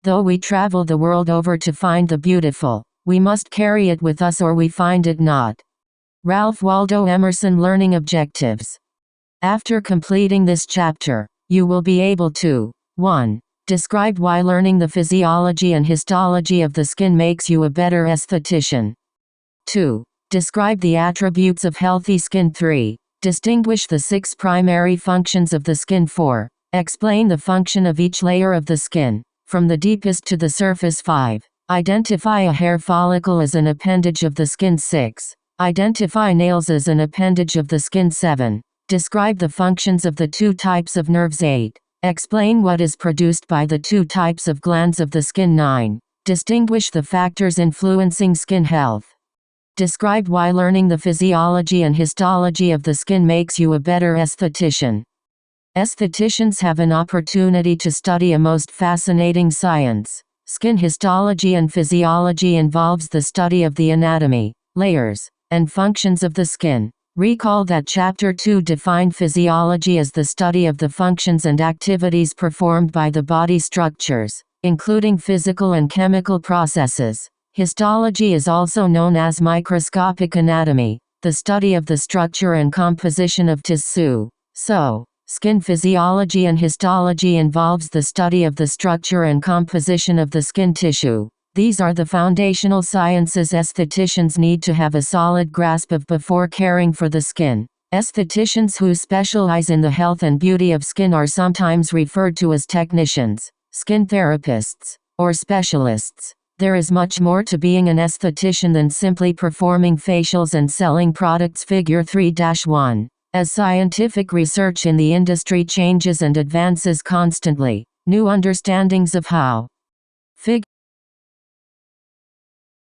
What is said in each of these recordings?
Though we travel the world over to find the beautiful, we must carry it with us or we find it not. Ralph Waldo Emerson. Learning objectives. After completing this chapter, you will be able to 1. Describe why learning the physiology and histology of the skin makes you a better esthetician. 2. Describe the attributes of healthy skin. 3. Distinguish the 6 primary functions of the skin. 4. Explain the function of each layer of the skin, from the deepest to the surface. 5. Identify a hair follicle as an appendage of the skin. 6. Identify nails as an appendage of the skin. 7. Describe the functions of the 2 types of nerves. 8. Explain what is produced by the 2 types of glands of the skin. 9. Distinguish the factors influencing skin health. Describe why learning the physiology and histology of the skin makes you a better esthetician. Estheticians have an opportunity to study a most fascinating science. Skin histology and physiology involves the study of the anatomy, layers, and functions of the skin. Recall that Chapter 2 defined physiology as the study of the functions and activities performed by the body structures, including physical and chemical processes. Histology is also known as microscopic anatomy, the study of the structure and composition of tissue. So, skin physiology and histology involves the study of the structure and composition of the skin tissue. These are the foundational sciences estheticians need to have a solid grasp of before caring for the skin. Estheticians who specialize in the health and beauty of skin are sometimes referred to as technicians, skin therapists, or specialists. There is much more to being an esthetician than simply performing facials and selling products. Figure 3-1. As scientific research in the industry changes and advances constantly, new understandings of how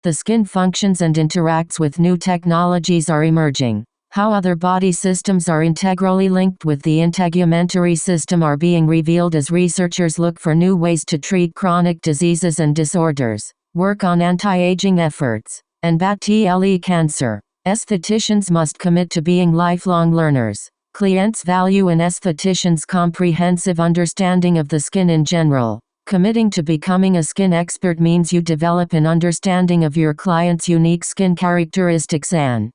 the skin functions and interacts with new technologies are emerging. How other body systems are integrally linked with the integumentary system are being revealed as researchers look for new ways to treat chronic diseases and disorders, work on anti-aging efforts, and battle cancer. Estheticians must commit to being lifelong learners. Clients value an esthetician's comprehensive understanding of the skin in general. Committing to becoming a skin expert means you develop an understanding of your client's unique skin characteristics and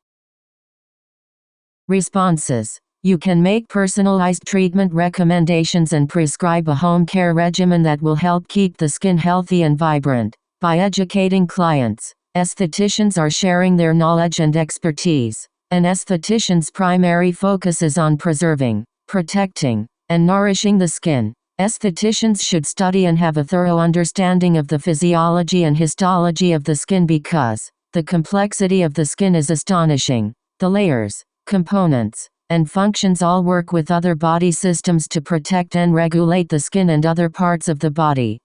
responses. You can make personalized treatment recommendations and prescribe a home care regimen that will help keep the skin healthy and vibrant. By educating clients, estheticians are sharing their knowledge and expertise. An esthetician's primary focus is on preserving, protecting, and nourishing the skin. Estheticians should study and have a thorough understanding of the physiology and histology of the skin because the complexity of the skin is astonishing. The layers, components, and functions all work with other body systems to protect and regulate the skin and other parts of the body.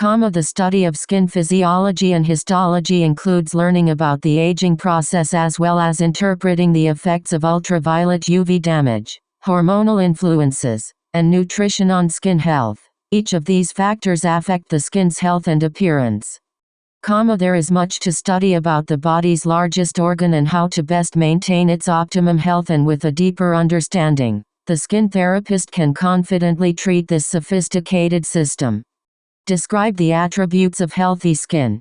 The study of skin physiology and histology includes learning about the aging process as well as interpreting the effects of ultraviolet UV damage, hormonal influences, and nutrition on skin health. Each of these factors affect the skin's health and appearance. There is much to study about the body's largest organ and how to best maintain its optimum health, and with a deeper understanding, the skin therapist can confidently treat this sophisticated system. Describe the attributes of healthy skin.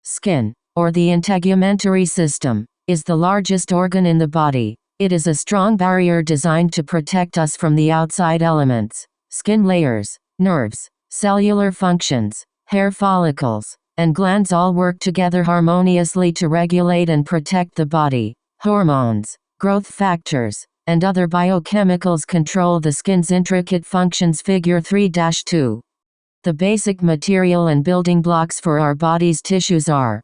Skin, or the integumentary system, is the largest organ in the body. It is a strong barrier designed to protect us from the outside elements. Skin layers, nerves, cellular functions, hair follicles, and glands all work together harmoniously to regulate and protect the body. Hormones, growth factors, and other biochemicals control the skin's intricate functions. Figure 3-2. The basic material and building blocks for our body's tissues are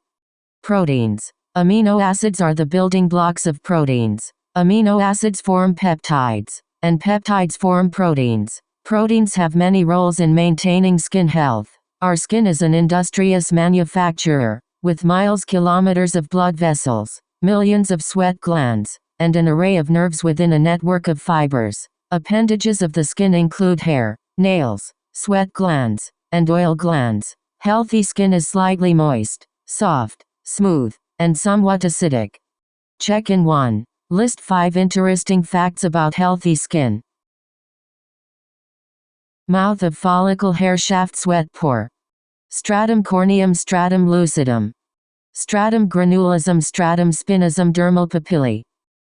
proteins. Amino acids are the building blocks of proteins. Amino acids form peptides, and peptides form proteins. Proteins have many roles in maintaining skin health. Our skin is an industrious manufacturer, with kilometers of blood vessels, millions of sweat glands, and an array of nerves within a network of fibers. Appendages of the skin include hair, nails, sweat glands, and oil glands. Healthy skin is slightly moist, soft, smooth, and somewhat acidic. Check-in 1. List 5 interesting facts about healthy skin. Mouth of follicle, hair shaft, sweat pore. Stratum corneum, stratum lucidum. Stratum granulosum, stratum spinosum, dermal papillae.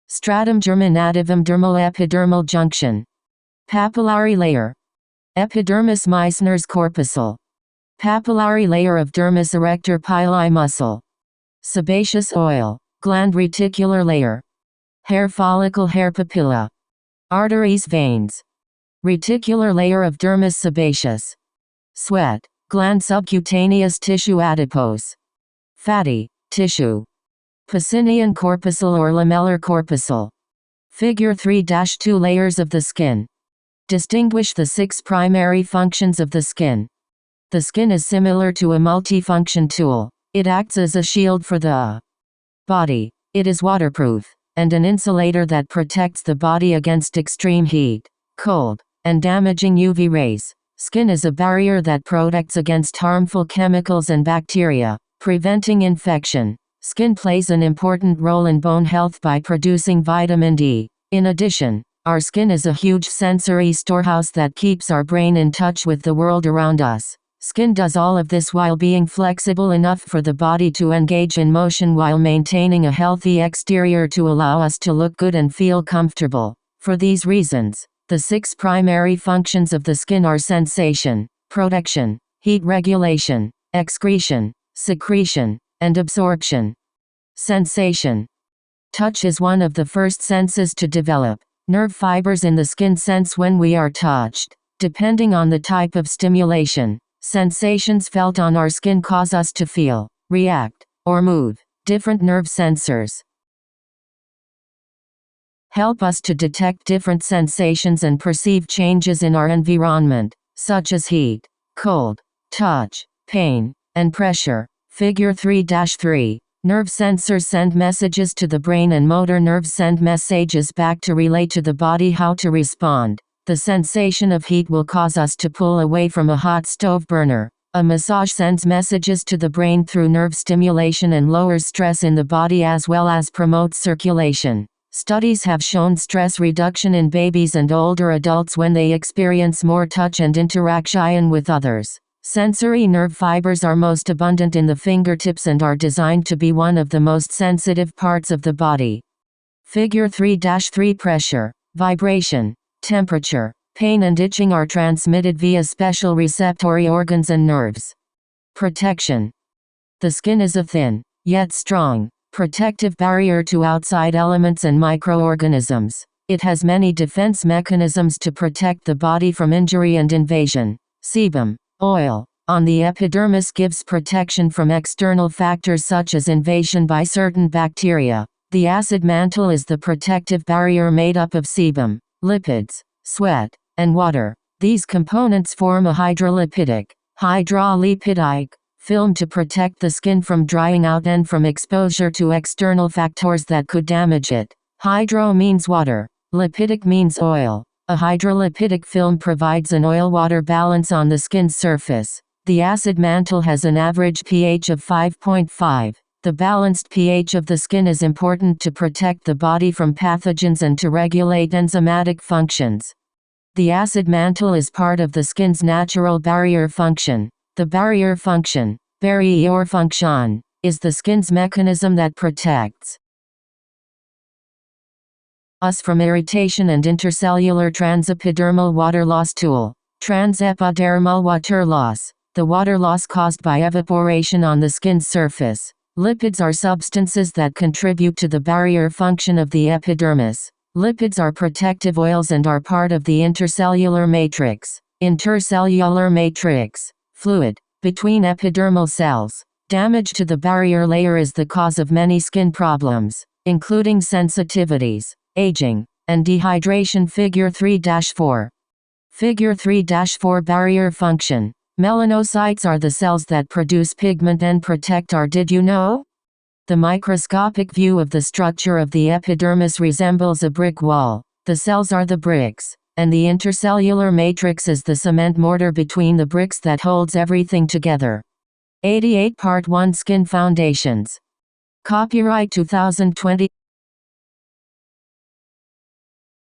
Stratum germinativum, dermal epidermal junction. Papillary layer. Epidermis Meissner's corpuscle. Papillary layer of dermis erector pili muscle. Sebaceous oil. Gland reticular layer. Hair follicle, hair papilla. Arteries, veins. Reticular layer of dermis sebaceous. Sweat. Gland subcutaneous tissue, adipose. Fatty tissue. Pacinian corpuscle or lamellar corpuscle. Figure 3-2 layers of the skin. Distinguish the 6 primary functions of the skin. The skin is similar to a multifunction tool. It acts as a shield for the body. It is waterproof, and an insulator that protects the body against extreme heat, cold, and damaging UV rays. Skin is a barrier that protects against harmful chemicals and bacteria, preventing infection. Skin plays an important role in bone health by producing vitamin D. In addition, our skin is a huge sensory storehouse that keeps our brain in touch with the world around us. Skin does all of this while being flexible enough for the body to engage in motion while maintaining a healthy exterior to allow us to look good and feel comfortable. For these reasons, the 6 primary functions of the skin are sensation, protection, heat regulation, excretion, secretion, and absorption. Sensation. Touch is one of the first senses to develop. Nerve fibers in the skin sense when we are touched. Depending on the type of stimulation, sensations felt on our skin cause us to feel, react, or move. Different nerve sensors help us to detect different sensations and perceive changes in our environment, such as heat, cold, touch, pain, and pressure. Figure 3-3. Nerve sensors send messages to the brain and motor nerves send messages back to relay to the body how to respond. The sensation of heat will cause us to pull away from a hot stove burner. A massage sends messages to the brain through nerve stimulation and lowers stress in the body as well as promotes circulation. Studies have shown stress reduction in babies and older adults when they experience more touch and interaction with others. Sensory nerve fibers are most abundant in the fingertips and are designed to be one of the most sensitive parts of the body. Figure 3-3. Pressure, vibration, temperature, pain and itching are transmitted via special receptory organs and nerves. Protection. The skin is a thin, yet strong, protective barrier to outside elements and microorganisms. It has many defense mechanisms to protect the body from injury and invasion. Sebum, oil, on the epidermis gives protection from external factors such as invasion by certain bacteria. The acid mantle is the protective barrier made up of sebum, lipids, sweat, and water. These components form a hydrolipidic film to protect the skin from drying out and from exposure to external factors that could damage it. Hydro means water, lipidic means oil. A hydrolipidic film provides an oil-water balance on the skin's surface. The acid mantle has an average pH of 5.5. The balanced pH of the skin is important to protect the body from pathogens and to regulate enzymatic functions. The acid mantle is part of the skin's natural barrier function. The barrier function, barrier function, is the skin's mechanism that protects us from irritation and intercellular transepidermal water loss tool. Transepidermal water loss, the water loss caused by evaporation on the skin's surface. Lipids are substances that contribute to the barrier function of the epidermis. Lipids are protective oils and are part of the intercellular matrix. Intercellular matrix, fluid, between epidermal cells. Damage to the barrier layer is the cause of many skin problems, including sensitivities, aging, and dehydration. Figure 3-4. Figure 3-4. Barrier function. Melanocytes are the cells that produce pigment and protect our. Did you know? The microscopic view of the structure of the epidermis resembles a brick wall. The cells are the bricks, and the intercellular matrix is the cement mortar between the bricks that holds everything together. 88 Part 1 Skin Foundations. Copyright 2020.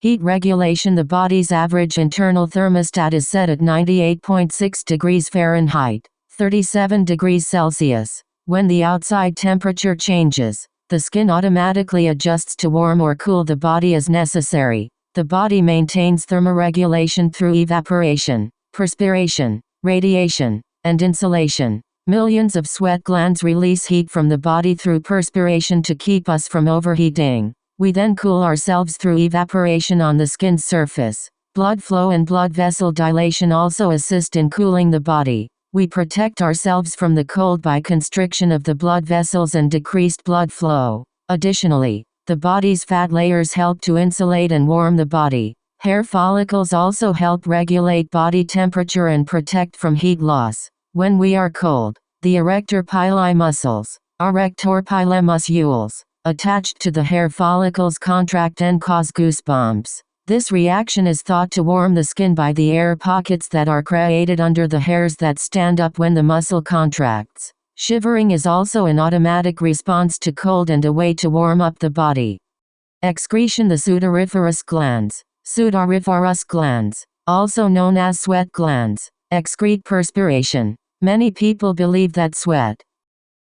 Heat regulation. The body's average internal thermostat is set at 98.6 degrees Fahrenheit, 37 degrees Celsius. When the outside temperature changes, the skin automatically adjusts to warm or cool the body as necessary. The body maintains thermoregulation through evaporation, perspiration, radiation, and insulation. Millions of sweat glands release heat from the body through perspiration to keep us from overheating. We then cool ourselves through evaporation on the skin's surface. Blood flow and blood vessel dilation also assist in cooling the body. We protect ourselves from the cold by constriction of the blood vessels and decreased blood flow. Additionally, the body's fat layers help to insulate and warm the body. Hair follicles also help regulate body temperature and protect from heat loss. When we are cold, the erector pili muscles, erector pili muscles, attached to the hair follicles contract and cause goosebumps. This reaction is thought to warm the skin by the air pockets that are created under the hairs that stand up when the muscle contracts. Shivering is also an automatic response to cold and a way to warm up the body. Excretion. The sudoriferous glands, sudoriferous glands, also known as sweat glands, excrete perspiration. Many people believe that sweat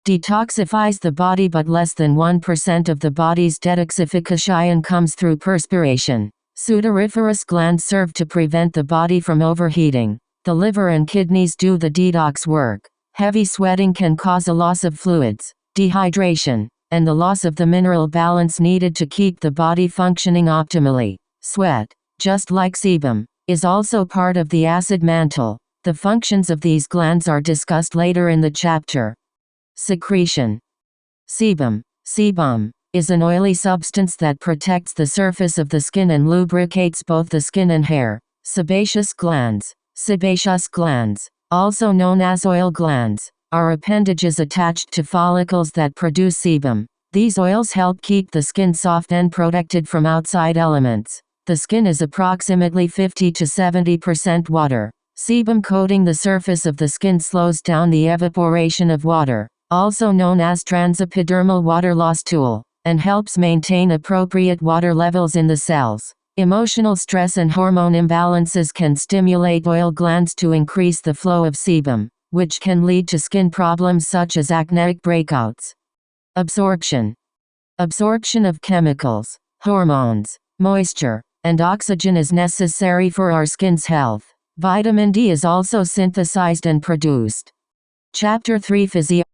detoxifies the body, but less than 1% of the body's detoxification comes through perspiration. Sudoriferous glands serve to prevent the body from overheating. The liver and kidneys do the detox work. Heavy sweating can cause a loss of fluids, dehydration, and the loss of the mineral balance needed to keep the body functioning optimally. Sweat, just like sebum, is also part of the acid mantle. The functions of these glands are discussed later in the chapter. Secretion. Sebum is an oily substance that protects the surface of the skin and lubricates both the skin and hair. Sebaceous glands, also known as oil glands, are appendages attached to follicles that produce sebum. These oils help keep the skin soft and protected from outside elements. The skin is approximately 50 to 70% water. Sebum coating the surface of the skin slows down the evaporation of water, also known as transepidermal water loss tool, and helps maintain appropriate water levels in the cells. Emotional stress and hormone imbalances can stimulate oil glands to increase the flow of sebum, which can lead to skin problems such as acneic breakouts. Absorption of chemicals, hormones, moisture, and oxygen is necessary for our skin's health. Vitamin D is also synthesized and produced. Chapter 3. Physiology.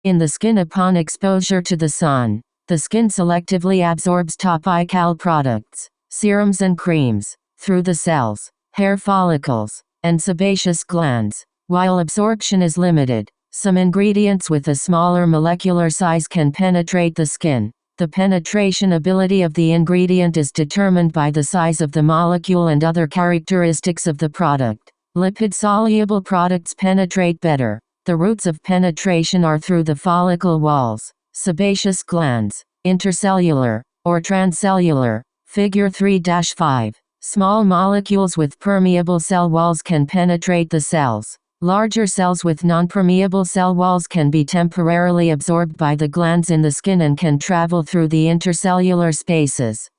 In the skin, upon exposure to the sun, the skin selectively absorbs topical products, serums and creams, through the cells, hair follicles, and sebaceous glands. While absorption is limited, some ingredients with a smaller molecular size can penetrate the skin. The penetration ability of the ingredient is determined by the size of the molecule and other characteristics of the product. Lipid-soluble products penetrate better. The routes of penetration are through the follicle walls, sebaceous glands, intercellular, or transcellular. Figure 3-5. Small molecules with permeable cell walls can penetrate the cells. Larger cells with non-permeable cell walls can be temporarily absorbed by the glands in the skin and can travel through the intercellular spaces.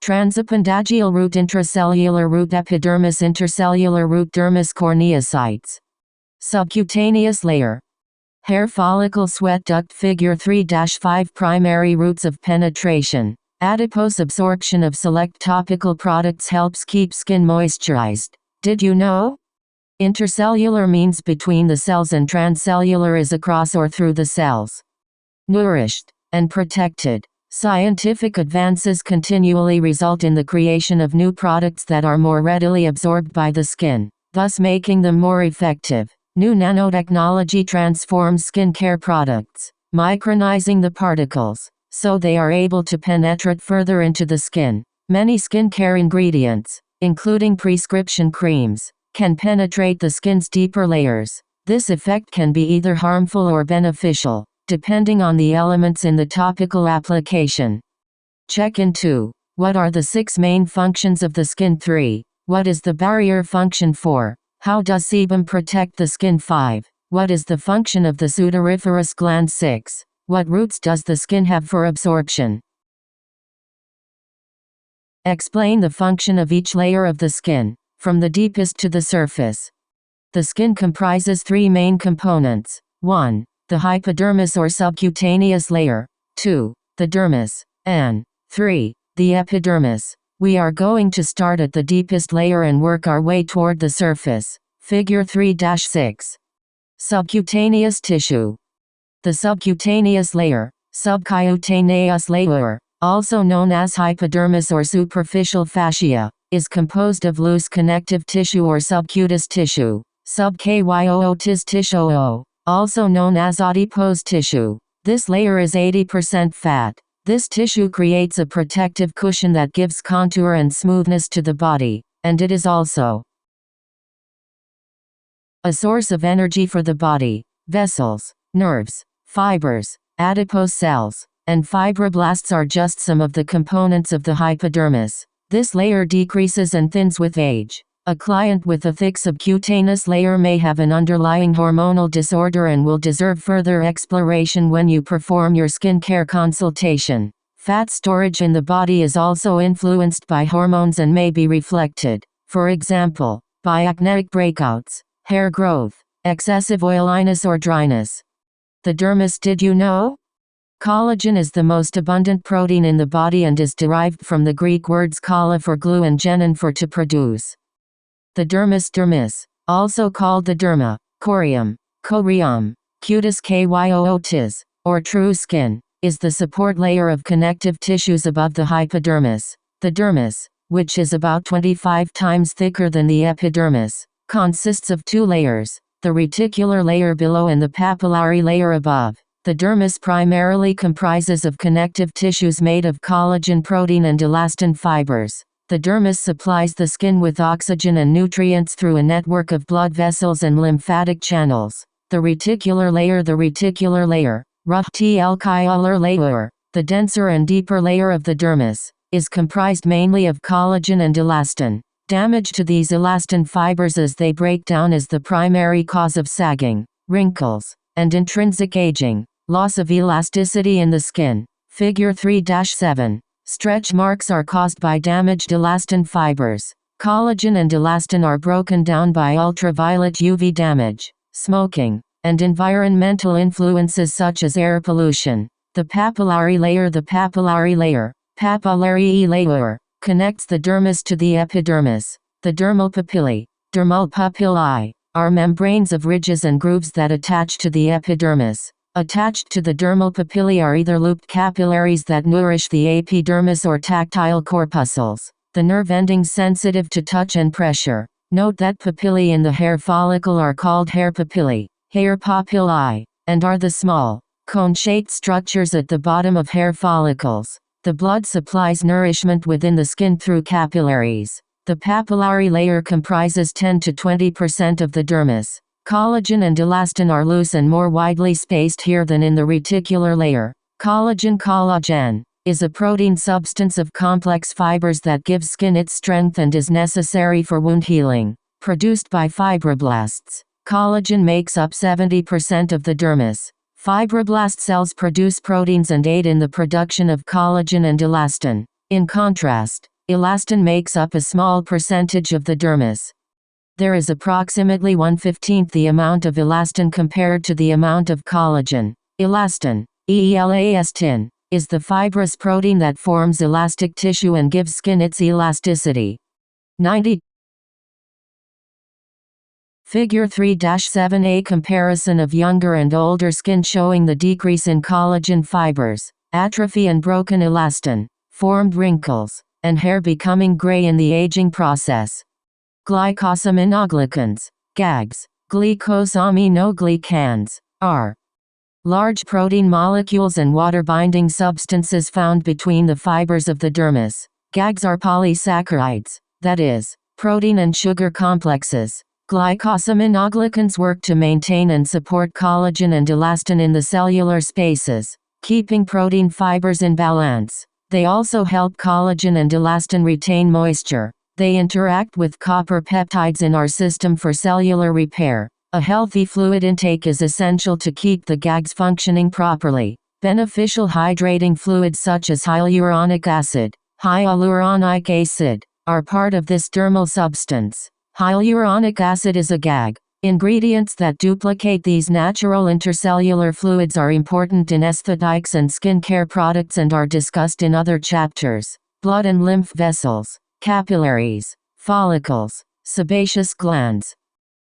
Transependagial root, intracellular root, epidermis, intercellular root, dermis, corneocytes. Subcutaneous layer. Hair follicle, sweat duct. Figure 3-5. Primary routes of penetration. Adipose absorption of select topical products helps keep skin moisturized. Did you know? Intercellular means between the cells and transcellular is across or through the cells. Nourished and protected. Scientific advances continually result in the creation of new products that are more readily absorbed by the skin, thus making them more effective. New nanotechnology transforms skincare products, micronizing the particles, so they are able to penetrate further into the skin. Many skincare ingredients, including prescription creams, can penetrate the skin's deeper layers. This effect can be either harmful or beneficial, depending on the elements in the topical application. Check-in 2. What are the 6 main functions of the skin? 3. What is the barrier function? 4. How does sebum protect the skin? 5. What is the function of the sudoriferous gland? 6. What routes does the skin have for absorption? Explain the function of each layer of the skin, from the deepest to the surface. The skin comprises three main components. 1. The hypodermis or subcutaneous layer. 2. The dermis. And 3. The epidermis. We are going to start at the deepest layer and work our way toward the surface. Figure 3-6. Subcutaneous tissue. The subcutaneous layer, subcutaneous layer, also known as hypodermis or superficial fascia, is composed of loose connective tissue or subcutaneous tissue, subcutaneous tissue, also known as adipose tissue. This layer is 80% fat. This tissue creates a protective cushion that gives contour and smoothness to the body, and it is also a source of energy for the body. Vessels, nerves, fibers, adipose cells, and fibroblasts are just some of the components of the hypodermis. This layer decreases and thins with age. A client with a thick subcutaneous layer may have an underlying hormonal disorder and will deserve further exploration when you perform your skincare consultation. Fat storage in the body is also influenced by hormones and may be reflected, for example, by acneic breakouts, hair growth, excessive oiliness or dryness. The dermis. Did you know? Collagen is the most abundant protein in the body and is derived from the Greek words kala for glue and genin for to produce. The dermis, also called the derma, corium, cutis kyotis, or true skin, is the support layer of connective tissues above the hypodermis. The dermis, which is about 25 times thicker than the epidermis, consists of two layers, the reticular layer below and the papillary layer above. The dermis primarily comprises of connective tissues made of collagen protein and elastin fibers. The dermis supplies the skin with oxygen and nutrients through a network of blood vessels and lymphatic channels. The reticular layer, the denser and deeper layer of the dermis, is comprised mainly of collagen and elastin. Damage to these elastin fibers as they break down is the primary cause of sagging, wrinkles, and intrinsic aging. Loss of elasticity in the skin. Figure 3-7. Stretch marks are caused by damaged elastin fibers. Collagen and elastin are broken down by ultraviolet UV damage, smoking, and environmental influences such as air pollution. The papillary layer, connects the dermis to the epidermis. The dermal papillae, are membranes of ridges and grooves that attach to the epidermis. Attached to the dermal papillae are either looped capillaries that nourish the epidermis or tactile corpuscles, the nerve endings sensitive to touch and pressure. Note that papillae in the hair follicle are called hair papillae, and are the small, cone-shaped structures at the bottom of hair follicles. The blood supplies nourishment within the skin through capillaries. The papillary layer comprises 10 to 20% of the dermis. Collagen and elastin are loose and more widely spaced here than in the reticular layer. Collagen is a protein substance of complex fibers that gives skin its strength and is necessary for wound healing. Produced by fibroblasts. Collagen makes up 70% of the dermis. Fibroblast cells produce proteins and aid in the production of collagen and elastin. In contrast, elastin makes up a small percentage of the dermis. There is approximately 1/15 the amount of elastin compared to the amount of collagen. Elastin, is the fibrous protein that forms elastic tissue and gives skin its elasticity. 90. Figure 3-7. A comparison of younger and older skin showing the decrease in collagen fibers, atrophy and broken elastin, formed wrinkles, and hair becoming gray in the aging process. Glycosaminoglycans, GAGs, glycosaminoglycans, are large protein molecules and water-binding substances found between the fibers of the dermis. GAGs are polysaccharides, that is, protein and sugar complexes. Glycosaminoglycans work to maintain and support collagen and elastin in the cellular spaces, keeping protein fibers in balance. They also help collagen and elastin retain moisture. They interact with copper peptides in our system for cellular repair. A healthy fluid intake is essential to keep the GAGs functioning properly. Beneficial hydrating fluids such as hyaluronic acid, are part of this dermal substance. Hyaluronic acid is a GAG. Ingredients that duplicate these natural intercellular fluids are important in aesthetics and skincare products and are discussed in other chapters. Blood and lymph vessels, capillaries, follicles, sebaceous glands,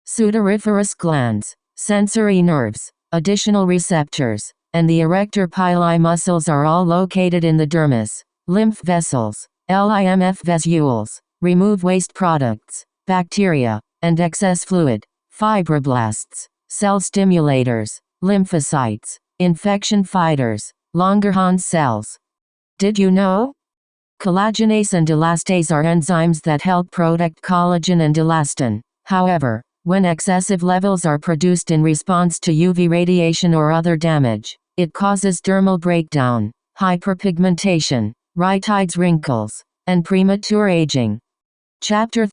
sudoriferous glands, sensory nerves, additional receptors, and the erector pili muscles are all located in the dermis. Lymph vessels, lymph vacuoles, remove waste products, bacteria, and excess fluid. Fibroblasts, cell stimulators, lymphocytes, infection fighters, Langerhans cells. Did you know? Collagenase and elastase are enzymes that help protect collagen and elastin. However, when excessive levels are produced in response to UV radiation or other damage, it causes dermal breakdown, hyperpigmentation, rhytides wrinkles, and premature aging. Chapter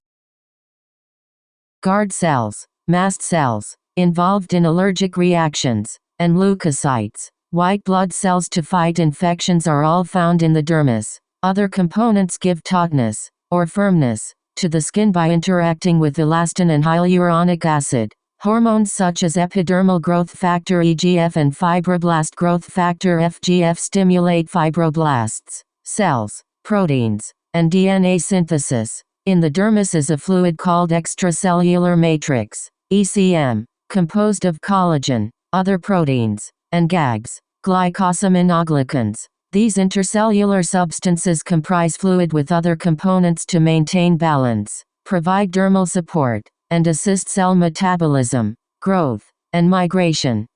Guard cells, mast cells, involved in allergic reactions, and leukocytes, white blood cells to fight infections are all found in the dermis. Other components give tautness, or firmness, to the skin by interacting with elastin and hyaluronic acid. Hormones such as epidermal growth factor EGF and fibroblast growth factor FGF stimulate fibroblasts, cells, proteins, and DNA synthesis. In the dermis is a fluid called extracellular matrix, ECM, composed of collagen, other proteins, and GAGs, glycosaminoglycans. These intercellular substances comprise fluid with other components to maintain balance, provide dermal support, and assist cell metabolism, growth, and migration.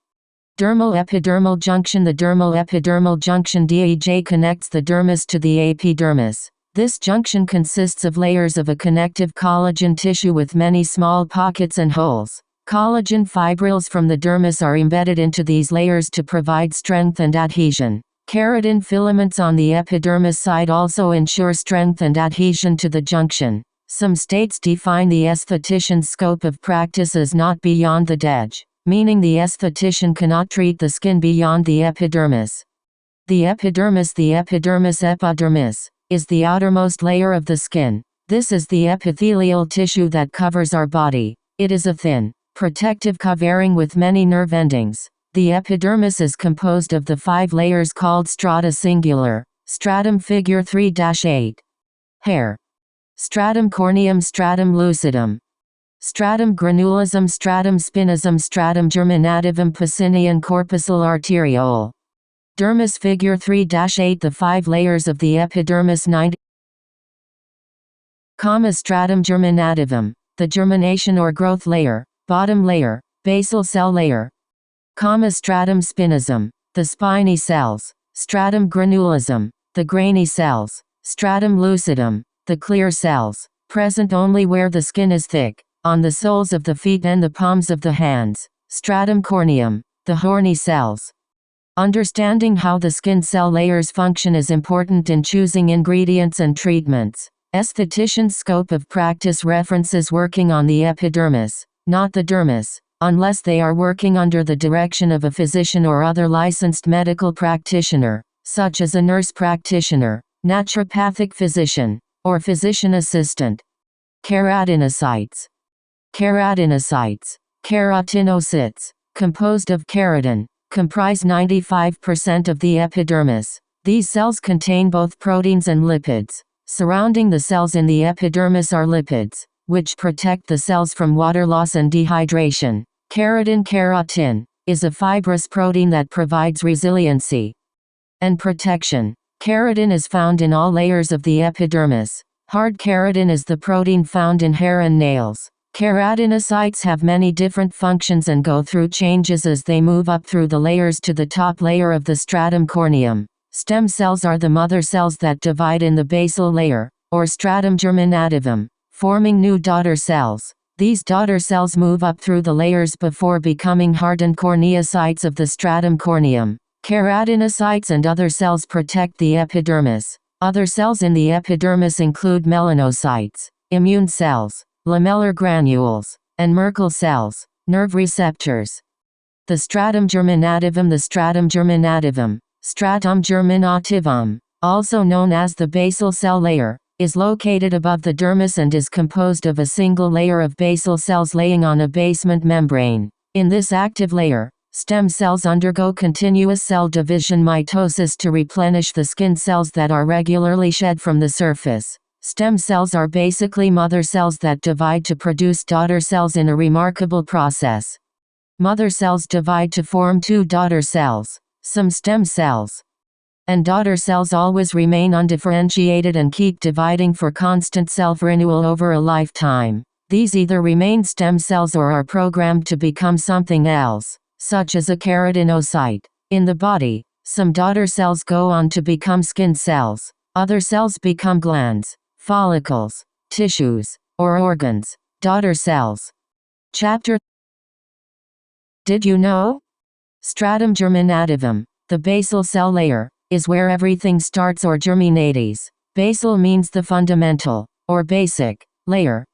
Dermal-epidermal junction. The dermal-epidermal junction DEJ connects the dermis to the epidermis. This junction consists of layers of a connective collagen tissue with many small pockets and holes. Collagen fibrils from the dermis are embedded into these layers to provide strength and adhesion. Keratin filaments on the epidermis side also ensure strength and adhesion to the junction. Some states define the esthetician's scope of practice as not beyond the DEJ, meaning the esthetician cannot treat the skin beyond the epidermis. The epidermis epidermis, is the outermost layer of the skin. This is the epithelial tissue that covers our body. It is a thin, protective covering with many nerve endings. The epidermis is composed of the 5 layers called strata singular, stratum figure 3-8. Hair. Stratum corneum, stratum lucidum, stratum granulosum, stratum spinosum, stratum germinativum, Pacinian corpuscle arteriole. Dermis figure 3-8. The 5 layers of the epidermis 90. Stratum germinativum, the germination or growth layer, bottom layer, basal cell layer. Stratum spinosum, the spiny cells. Stratum granulosum, the grainy cells. Stratum lucidum, the clear cells, present only where the skin is thick, on the soles of the feet and the palms of the hands. Stratum corneum, the horny cells. Understanding how the skin cell layers function is important in choosing ingredients and treatments. Esthetician's scope of practice references working on the epidermis, not the dermis, unless they are working under the direction of a physician or other licensed medical practitioner, such as a nurse practitioner, naturopathic physician, or physician assistant. Keratinocytes. Keratinocytes, keratinocytes, composed of keratin, comprise 95% of the epidermis. These cells contain both proteins and lipids. Surrounding the cells in the epidermis are lipids, which protect the cells from water loss and dehydration. Keratin is a fibrous protein that provides resiliency and protection. Keratin is found in all layers of the epidermis. Hard keratin is the protein found in hair and nails. Keratinocytes have many different functions and go through changes as they move up through the layers to the top layer of the stratum corneum. Stem cells are the mother cells that divide in the basal layer, or stratum germinativum, forming new daughter cells. These daughter cells move up through the layers before becoming hardened corneocytes of the stratum corneum. Keratinocytes and other cells protect the epidermis. Other cells in the epidermis include melanocytes, immune cells, lamellar granules, and Merkel cells, nerve receptors. The stratum germinativum. The stratum germinativum, stratum germinativum, also known as the basal cell layer, is located above the dermis and is composed of a single layer of basal cells laying on a basement membrane. In this active layer, stem cells undergo continuous cell division mitosis to replenish the skin cells that are regularly shed from the surface. Stem cells are basically mother cells that divide to produce daughter cells in a remarkable process. Mother cells divide to form two daughter cells. Some stem cells and daughter cells always remain undifferentiated and keep dividing for constant self-renewal over a lifetime. These either remain stem cells or are programmed to become something else, such as a keratinocyte. In the body, some daughter cells go on to become skin cells. Other cells become glands, follicles, tissues, or organs. Daughter cells. Chapter. Did you know? Stratum germinativum, the basal cell layer, is where everything starts or germinates. Basal means the fundamental, or basic, layer.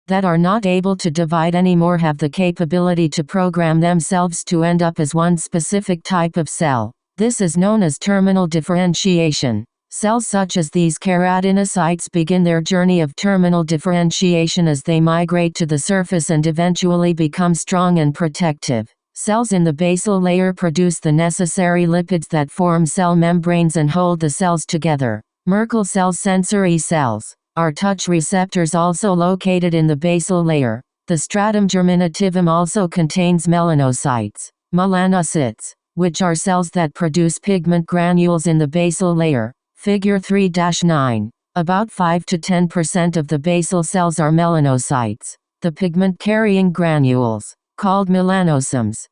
That are not able to divide anymore have the capability to program themselves to end up as one specific type of cell. This is known as terminal differentiation. Cells such as these keratinocytes begin their journey of terminal differentiation as they migrate to the surface and eventually become strong and protective. Cells in the basal layer produce the necessary lipids that form cell membranes and hold the cells together. Merkel cells, sensory cells, are touch receptors also located in the basal layer. The stratum germinativum also contains melanocytes, melanocytes, which are cells that produce pigment granules in the basal layer. Figure 3-9. About 5 to 10% of the basal cells are melanocytes. The pigment-carrying granules, called melanosomes,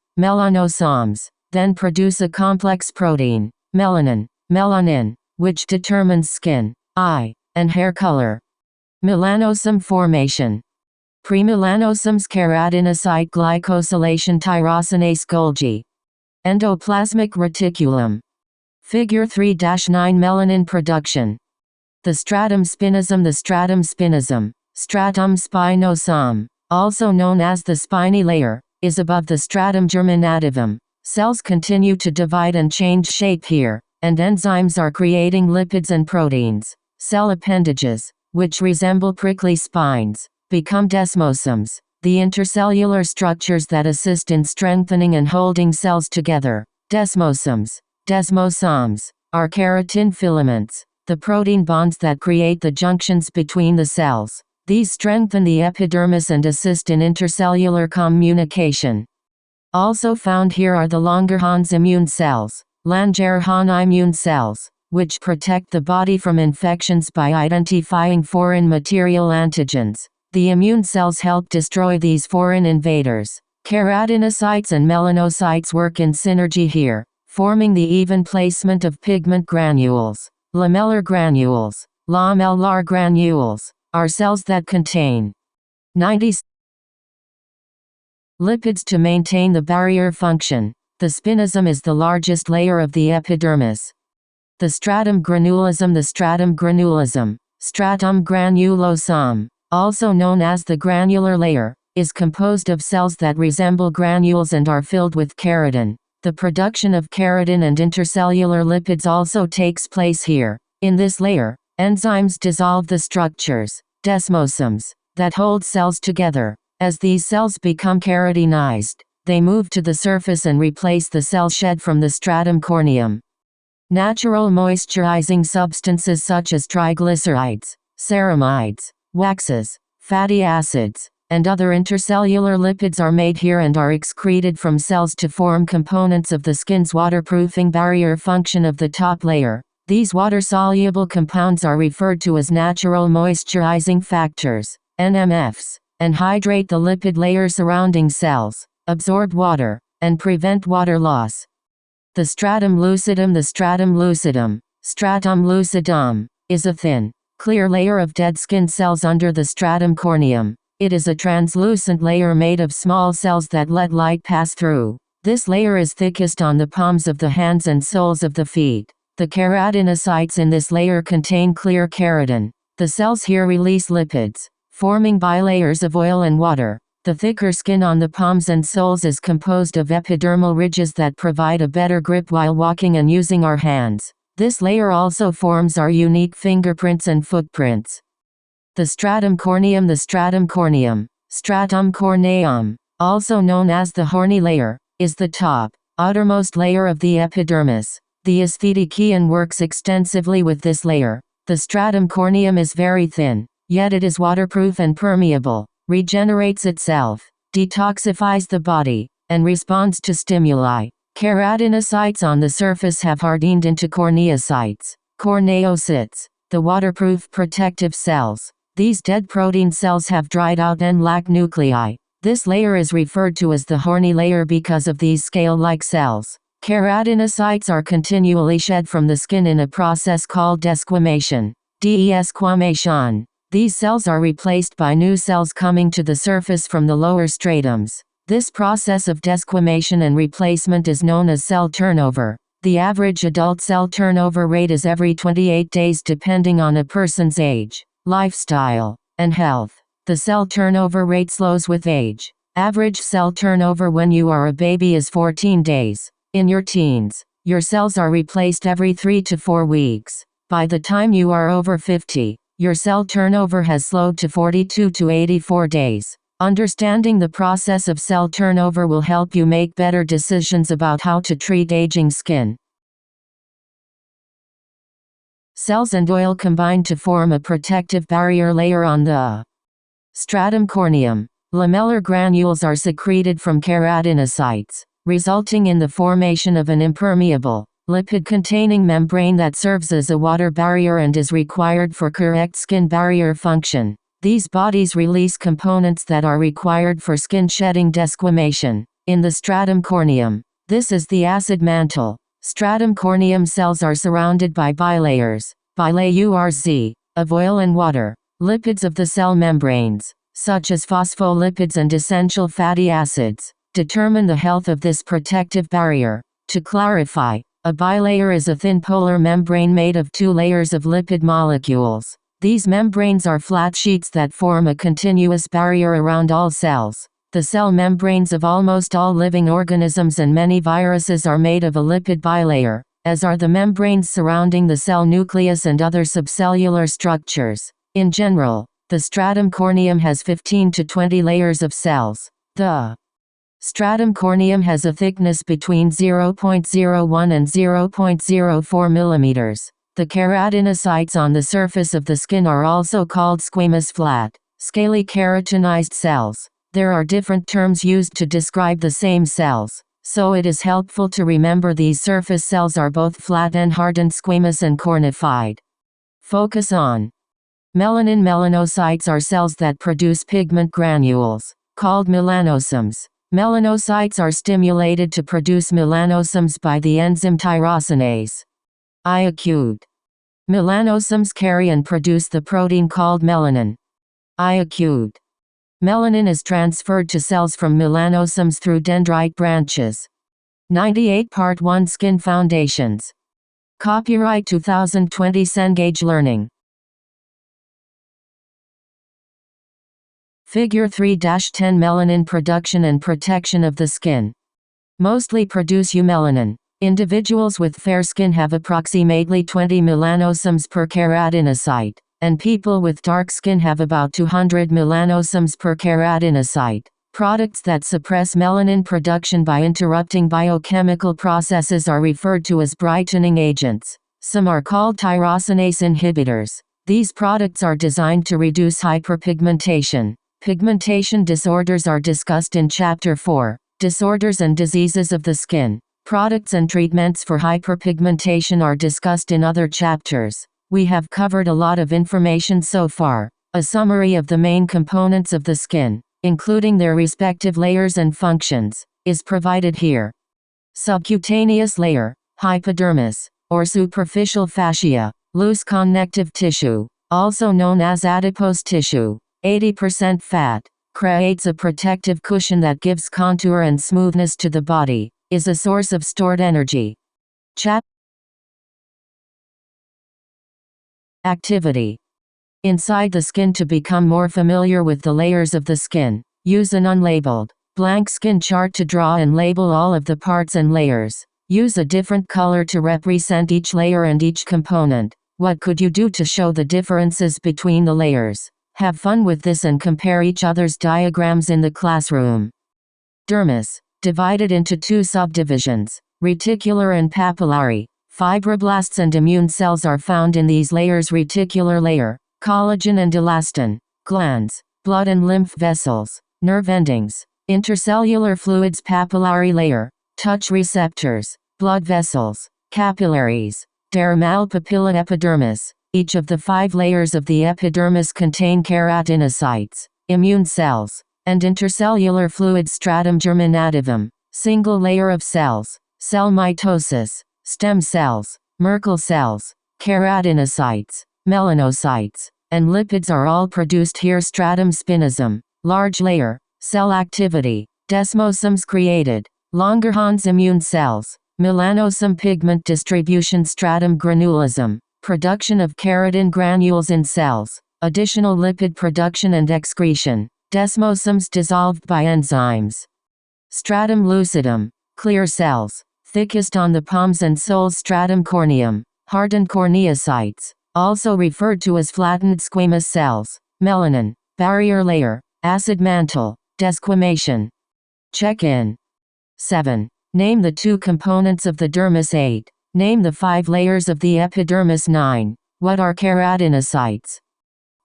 then produce a complex protein, melanin, which determines skin, eye, and hair color. Melanosome formation. Premelanosomes, keratinocyte glycosylation, tyrosinase Golgi. Endoplasmic reticulum. Figure 3-9. Melanin production. The stratum spinosum, stratum spinosum, also known as the spiny layer, is above the stratum germinativum. Cells continue to divide and change shape here, and enzymes are creating lipids and proteins. Cell appendages, which resemble prickly spines, become desmosomes, the intercellular structures that assist in strengthening and holding cells together. Desmosomes are keratin filaments, the protein bonds that create the junctions between the cells. These strengthen the epidermis and assist in intercellular communication. Also found here are the Langerhans immune cells, Langerhans immune cells, which protect the body from infections by identifying foreign material antigens. The immune cells help destroy these foreign invaders. Keratinocytes and melanocytes work in synergy here, forming the even placement of pigment granules. Lamellar granules, lamellar granules, are cells that contain 90 lipids to maintain the barrier function. The spinosome is the largest layer of the epidermis. The stratum granulosum, stratum granulosum, also known as the granular layer, is composed of cells that resemble granules and are filled with keratin. The production of keratin and intercellular lipids also takes place here. In this layer, enzymes dissolve the structures, desmosomes, that hold cells together. As these cells become keratinized, they move to the surface and replace the cells shed from the stratum corneum. Natural moisturizing substances such as triglycerides, ceramides, waxes, fatty acids, and other intercellular lipids are made here and are excreted from cells to form components of the skin's waterproofing barrier function of the top layer. These water-soluble compounds are referred to as natural moisturizing factors, NMFs, and hydrate the lipid layer surrounding cells, absorb water, and prevent water loss. The stratum lucidum, stratum lucidum, is a thin, clear layer of dead skin cells under the stratum corneum. It is a translucent layer made of small cells that let light pass through. This layer is thickest on the palms of the hands and soles of the feet. The keratinocytes in this layer contain clear keratin. The cells here release lipids, forming bilayers of oil and water. The thicker skin on the palms and soles is composed of epidermal ridges that provide a better grip while walking and using our hands. This layer also forms our unique fingerprints and footprints. The stratum corneum. The stratum corneum, stratum corneum, also known as the horny layer, is the top, outermost layer of the epidermis. The Esthetician works extensively with this layer. The stratum corneum is very thin, yet it is waterproof and permeable, regenerates itself, detoxifies the body, and responds to stimuli. Keratinocytes on the surface have hardened into corneocytes, corneocytes, the waterproof protective cells. These dead protein cells have dried out and lack nuclei. This layer is referred to as the horny layer because of these scale-like cells. Keratinocytes are continually shed from the skin in a process called desquamation. Desquamation. These cells are replaced by new cells coming to the surface from the lower stratums. This process of desquamation and replacement is known as cell turnover. The average adult cell turnover rate is every 28 days depending on a person's age, lifestyle, and health. The cell turnover rate slows with age. Average cell turnover when you are a baby is 14 days. In your teens, your cells are replaced every 3 to 4 weeks. By the time you are over 50, your cell turnover has slowed to 42 to 84 days. Understanding the process of cell turnover will help you make better decisions about how to treat aging skin. Cells and oil combine to form a protective barrier layer on the stratum corneum. Lamellar granules are secreted from keratinocytes, resulting in the formation of an impermeable, lipid-containing membrane that serves as a water barrier and is required for correct skin barrier function. These bodies release components that are required for skin shedding desquamation. In the stratum corneum, this is the acid mantle. Stratum corneum cells are surrounded by bilayers, bilayers, of oil and water. Lipids of the cell membranes, such as phospholipids and essential fatty acids, determine the health of this protective barrier. To clarify, a bilayer is a thin polar membrane made of 2 layers of lipid molecules. These membranes are flat sheets that form a continuous barrier around all cells. The cell membranes of almost all living organisms and many viruses are made of a lipid bilayer, as are the membranes surrounding the cell nucleus and other subcellular structures. In general, the stratum corneum has 15 to 20 layers of cells. The stratum corneum has a thickness between 0.01 and 0.04 millimeters. The keratinocytes on the surface of the skin are also called squamous flat, scaly keratinized cells. There are different terms used to describe the same cells, so it is helpful to remember these surface cells are both flat and hardened squamous and cornified. Focus on melanin. Melanocytes are cells that produce pigment granules, called melanosomes. Melanocytes are stimulated to produce melanosomes by the enzyme tyrosinase. Acute. Melanosomes carry and produce the protein called melanin. Acute. Melanin is transferred to cells from melanosomes through dendrite branches. 98 Part 1 Skin Foundations. Copyright 2020 Cengage Learning. Figure 3-10 Melanin production and protection of the skin. Mostly produce eumelanin. Individuals with fair skin have approximately 20 melanosomes per keratinocyte, and people with dark skin have about 200 melanosomes per keratinocyte. Products that suppress melanin production by interrupting biochemical processes are referred to as brightening agents. Some are called tyrosinase inhibitors. These products are designed to reduce hyperpigmentation. Pigmentation disorders are discussed in Chapter 4, Disorders and Diseases of the Skin. Products and treatments for hyperpigmentation are discussed in other chapters. We have covered a lot of information so far. A summary of the main components of the skin, including their respective layers and functions, is provided here. Subcutaneous layer, hypodermis, or superficial fascia, loose connective tissue, also known as adipose tissue, 80% fat, creates a protective cushion that gives contour and smoothness to the body, is a source of stored energy. Activity. Inside the skin. To become more familiar with the layers of the skin, use an unlabeled, blank skin chart to draw and label all of the parts and layers. Use a different color to represent each layer and each component. What could you do to show the differences between the layers? Have fun with this and compare each other's diagrams in the classroom. Dermis. Divided into two subdivisions, reticular and papillary. Fibroblasts and immune cells are found in these layers: reticular layer, collagen and elastin, glands, blood and lymph vessels, nerve endings, intercellular fluids, papillary layer, touch receptors, blood vessels, capillaries, dermal papilla, epidermis. Each of the 5 layers of the epidermis contain keratinocytes, immune cells, and intercellular fluid. Stratum germinativum, single layer of cells, cell mitosis, stem cells, Merkel cells, keratinocytes, melanocytes, and lipids are all produced here. Stratum spinosum, large layer, cell activity, desmosomes created, Langerhans immune cells, melanosome pigment distribution. Stratum granulosum, production of keratin granules in cells, additional lipid production and excretion, desmosomes dissolved by enzymes. Stratum lucidum, clear cells, thickest on the palms and soles. Stratum corneum, hardened corneocytes, also referred to as flattened squamous cells. Melanin, barrier layer, acid mantle, desquamation. Check-in. 7. Name the 2 components of the dermis. 8. Name the 5 layers of the epidermis. 9. What are keratinocytes?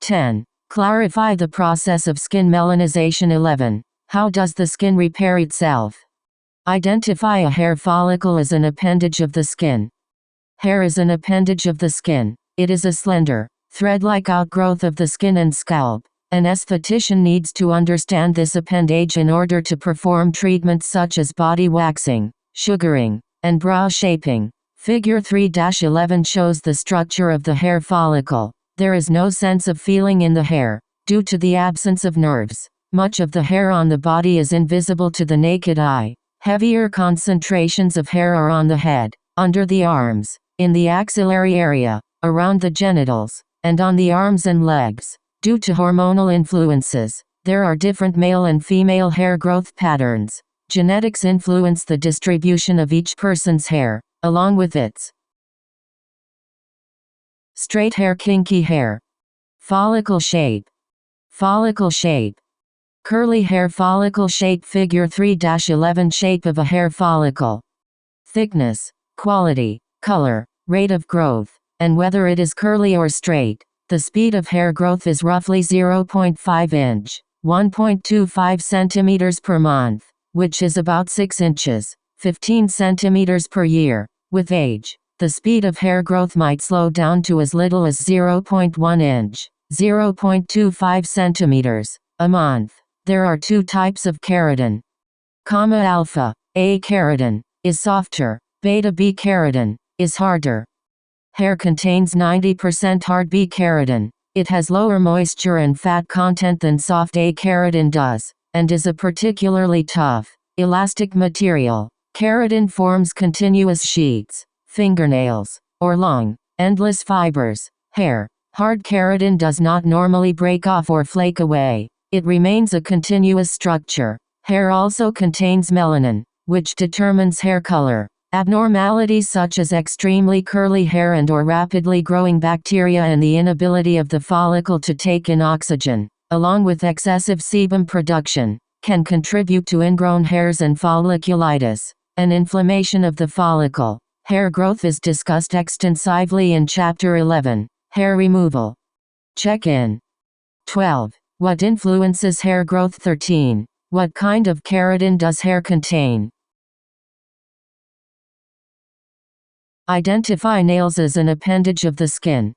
10. Clarify the process of skin melanization. 11. How does the skin repair itself? Identify a hair follicle as an appendage of the skin. Hair is an appendage of the skin. It is a slender, thread-like outgrowth of the skin and scalp. An esthetician needs to understand this appendage in order to perform treatments such as body waxing, sugaring, and brow shaping. Figure 3-11 shows the structure of the hair follicle. There is no sense of feeling in the hair, due to the absence of nerves. Much of the hair on the body is invisible to the naked eye. Heavier concentrations of hair are on the head, under the arms, in the axillary area, around the genitals, and on the arms and legs. Due to hormonal influences, there are different male and female hair growth patterns. Genetics influence the distribution of each person's hair, along with its straight hair, kinky hair, follicle shape, curly hair, follicle shape. Figure 3-11 shape of a hair follicle. Thickness, quality, color, rate of growth, and whether it is curly or straight. The speed of hair growth is roughly 0.5 inch, 1.25 centimeters per month, which is about 6 inches, 15 centimeters per year. With age, the speed of hair growth might slow down to as little as 0.1 inch, 0.25 centimeters, a month. There are 2 types of keratin. Alpha A keratin is softer, beta B keratin is harder. Hair contains 90% hard B keratin. It has lower moisture and fat content than soft A keratin does, and is a particularly tough, elastic material. Keratin forms continuous sheets, fingernails, or long, endless fibers. Hair, hard keratin does not normally break off or flake away. It remains a continuous structure. Hair also contains melanin, which determines hair color. Abnormalities such as extremely curly hair and/or rapidly growing bacteria and the inability of the follicle to take in oxygen, along with excessive sebum production, can contribute to ingrown hairs and folliculitis, an inflammation of the follicle. Hair growth is discussed extensively in Chapter 11, Hair Removal. Check-in. 12. What influences hair growth? 13. What kind of keratin does hair contain? Identify nails as an appendage of the skin.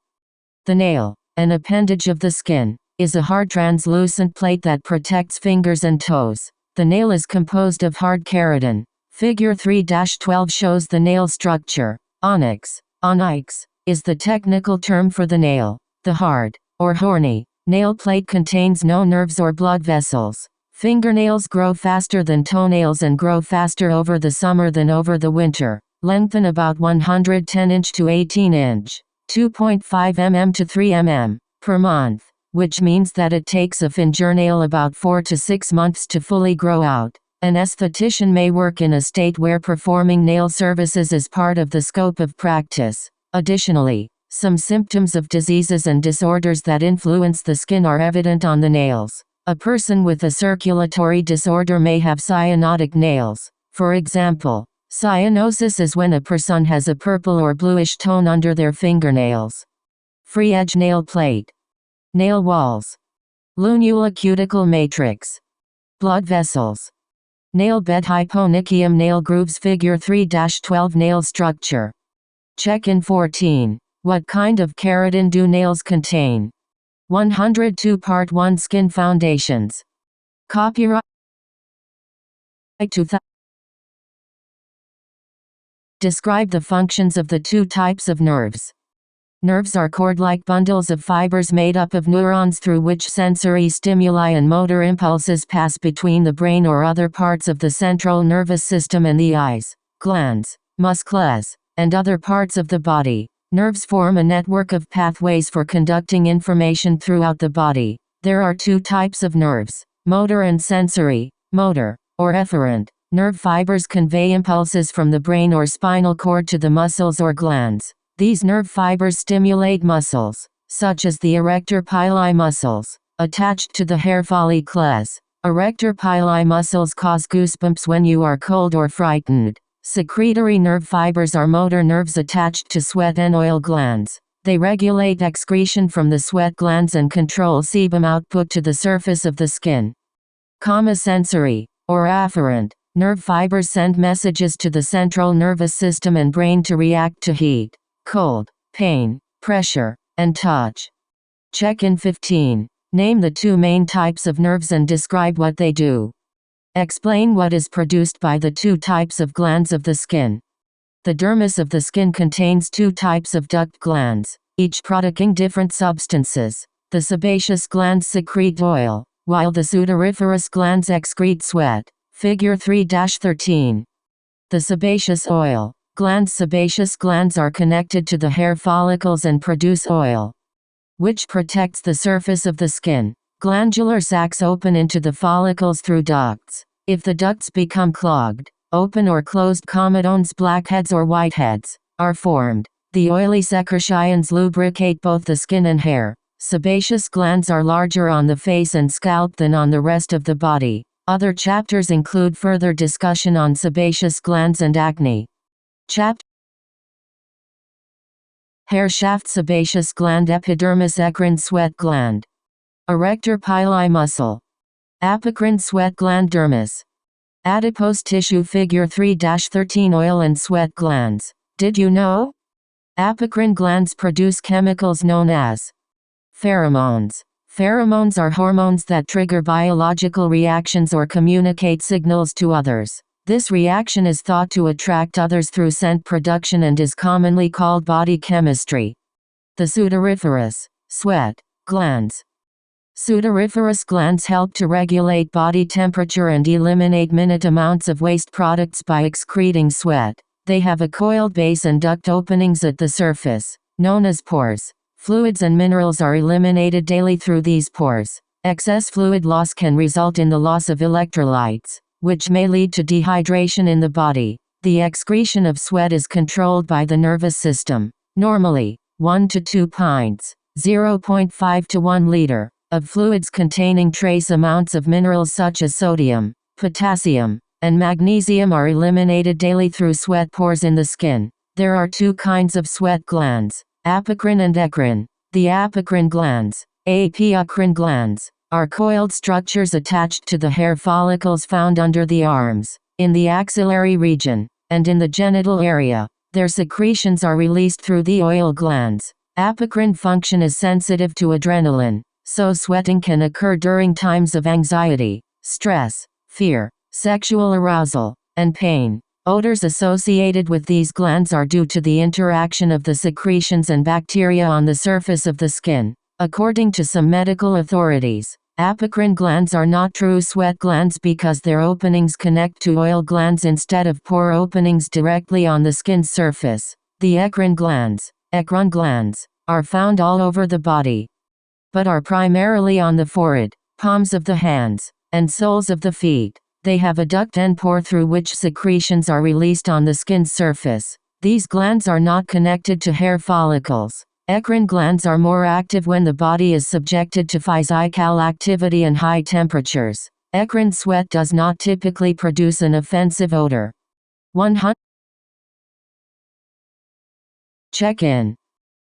The nail, an appendage of the skin, is a hard translucent plate that protects fingers and toes. The nail is composed of hard keratin. Figure 3-12 shows the nail structure. Onyx is the technical term for the nail. The hard, or horny, nail plate contains no nerves or blood vessels. Fingernails grow faster than toenails and grow faster over the summer than over the winter. Lengthen about 110 inch to 18 inch, 2.5 mm to 3 mm, per month, which means that it takes a fingernail about 4 to 6 months to fully grow out. An esthetician may work in a state where performing nail services is part of the scope of practice. Additionally, some symptoms of diseases and disorders that influence the skin are evident on the nails. A person with a circulatory disorder may have cyanotic nails. For example, cyanosis is when a person has a purple or bluish tone under their fingernails. Free edge nail plate. Nail walls. Lunula cuticle matrix. Blood vessels. Nail bed hyponychium nail grooves figure 3-12 nail structure. Check-in 14. What kind of keratin do nails contain? 102 Part 1 Skin Foundations. Copyright 2000. Describe the functions of the two types of nerves. Nerves are cord-like bundles of fibers made up of neurons through which sensory stimuli and motor impulses pass between the brain or other parts of the central nervous system and the eyes, glands, muscles, and other parts of the body. Nerves form a network of pathways for conducting information throughout the body. There are two types of nerves, motor and sensory. Motor, or efferent, nerve fibers convey impulses from the brain or spinal cord to the muscles or glands. These nerve fibers stimulate muscles, such as the erector pili muscles, attached to the hair follicles. Erector pili muscles cause goosebumps when you are cold or frightened. Secretory nerve fibers are motor nerves attached to sweat and oil glands. They regulate excretion from the sweat glands and control sebum output to the surface of the skin. Sensory, or afferent, nerve fibers send messages to the central nervous system and brain to react to heat, cold, pain, pressure, and touch. Check-in 15. Name the two main types of nerves and describe what they do. Explain what is produced by the two types of glands of the skin. The dermis of the skin contains two types of duct glands, each producing different substances. The sebaceous glands secrete oil, while the sudoriferous glands excrete sweat. Figure 3-13. The sebaceous oil glands. Sebaceous glands are connected to the hair follicles and produce oil, which protects the surface of the skin. Glandular sacs open into the follicles through ducts. If the ducts become clogged, open or closed comedones, blackheads or whiteheads, are formed. The oily secretions lubricate both the skin and hair. Sebaceous glands are larger on the face and scalp than on the rest of the body. Other chapters include further discussion on sebaceous glands and acne. Hair shaft. Sebaceous gland. Epidermis. Eccrine sweat gland. Erector pili muscle. Apocrine sweat gland. Dermis. Adipose tissue. Figure 3-13 Oil and sweat glands. Did you know? Apocrine glands produce chemicals known as pheromones. Pheromones are hormones that trigger biological reactions or communicate signals to others. This reaction is thought to attract others through scent production and is commonly called body chemistry. The sudoriferous sweat glands. Sudoriferous glands help to regulate body temperature and eliminate minute amounts of waste products by excreting sweat. They have a coiled base and duct openings at the surface, known as pores. Fluids and minerals are eliminated daily through these pores. Excess fluid loss can result in the loss of electrolytes, which may lead to dehydration in the body. The excretion of sweat is controlled by the nervous system. Normally, 1 to 2 pints, 0.5 to 1 liter, of fluids containing trace amounts of minerals such as sodium, potassium, and magnesium are eliminated daily through sweat pores in the skin. There are two kinds of sweat glands, apocrine and eccrine. The apocrine glands, apocrine glands, are coiled structures attached to the hair follicles found under the arms, in the axillary region, and in the genital area. Their secretions are released through the oil glands. Apocrine function is sensitive to adrenaline, so sweating can occur during times of anxiety, stress, fear, sexual arousal, and pain. Odors associated with these glands are due to the interaction of the secretions and bacteria on the surface of the skin. According to some medical authorities, apocrine glands are not true sweat glands because their openings connect to oil glands instead of pore openings directly on the skin's surface. The eccrine glands, are found all over the body, but are primarily on the forehead, palms of the hands, and soles of the feet. They have a duct and pore through which secretions are released on the skin's surface. These glands are not connected to hair follicles. Eccrine glands are more active when the body is subjected to physical activity and high temperatures. Eccrine sweat does not typically produce an offensive odor. 100. Check-in.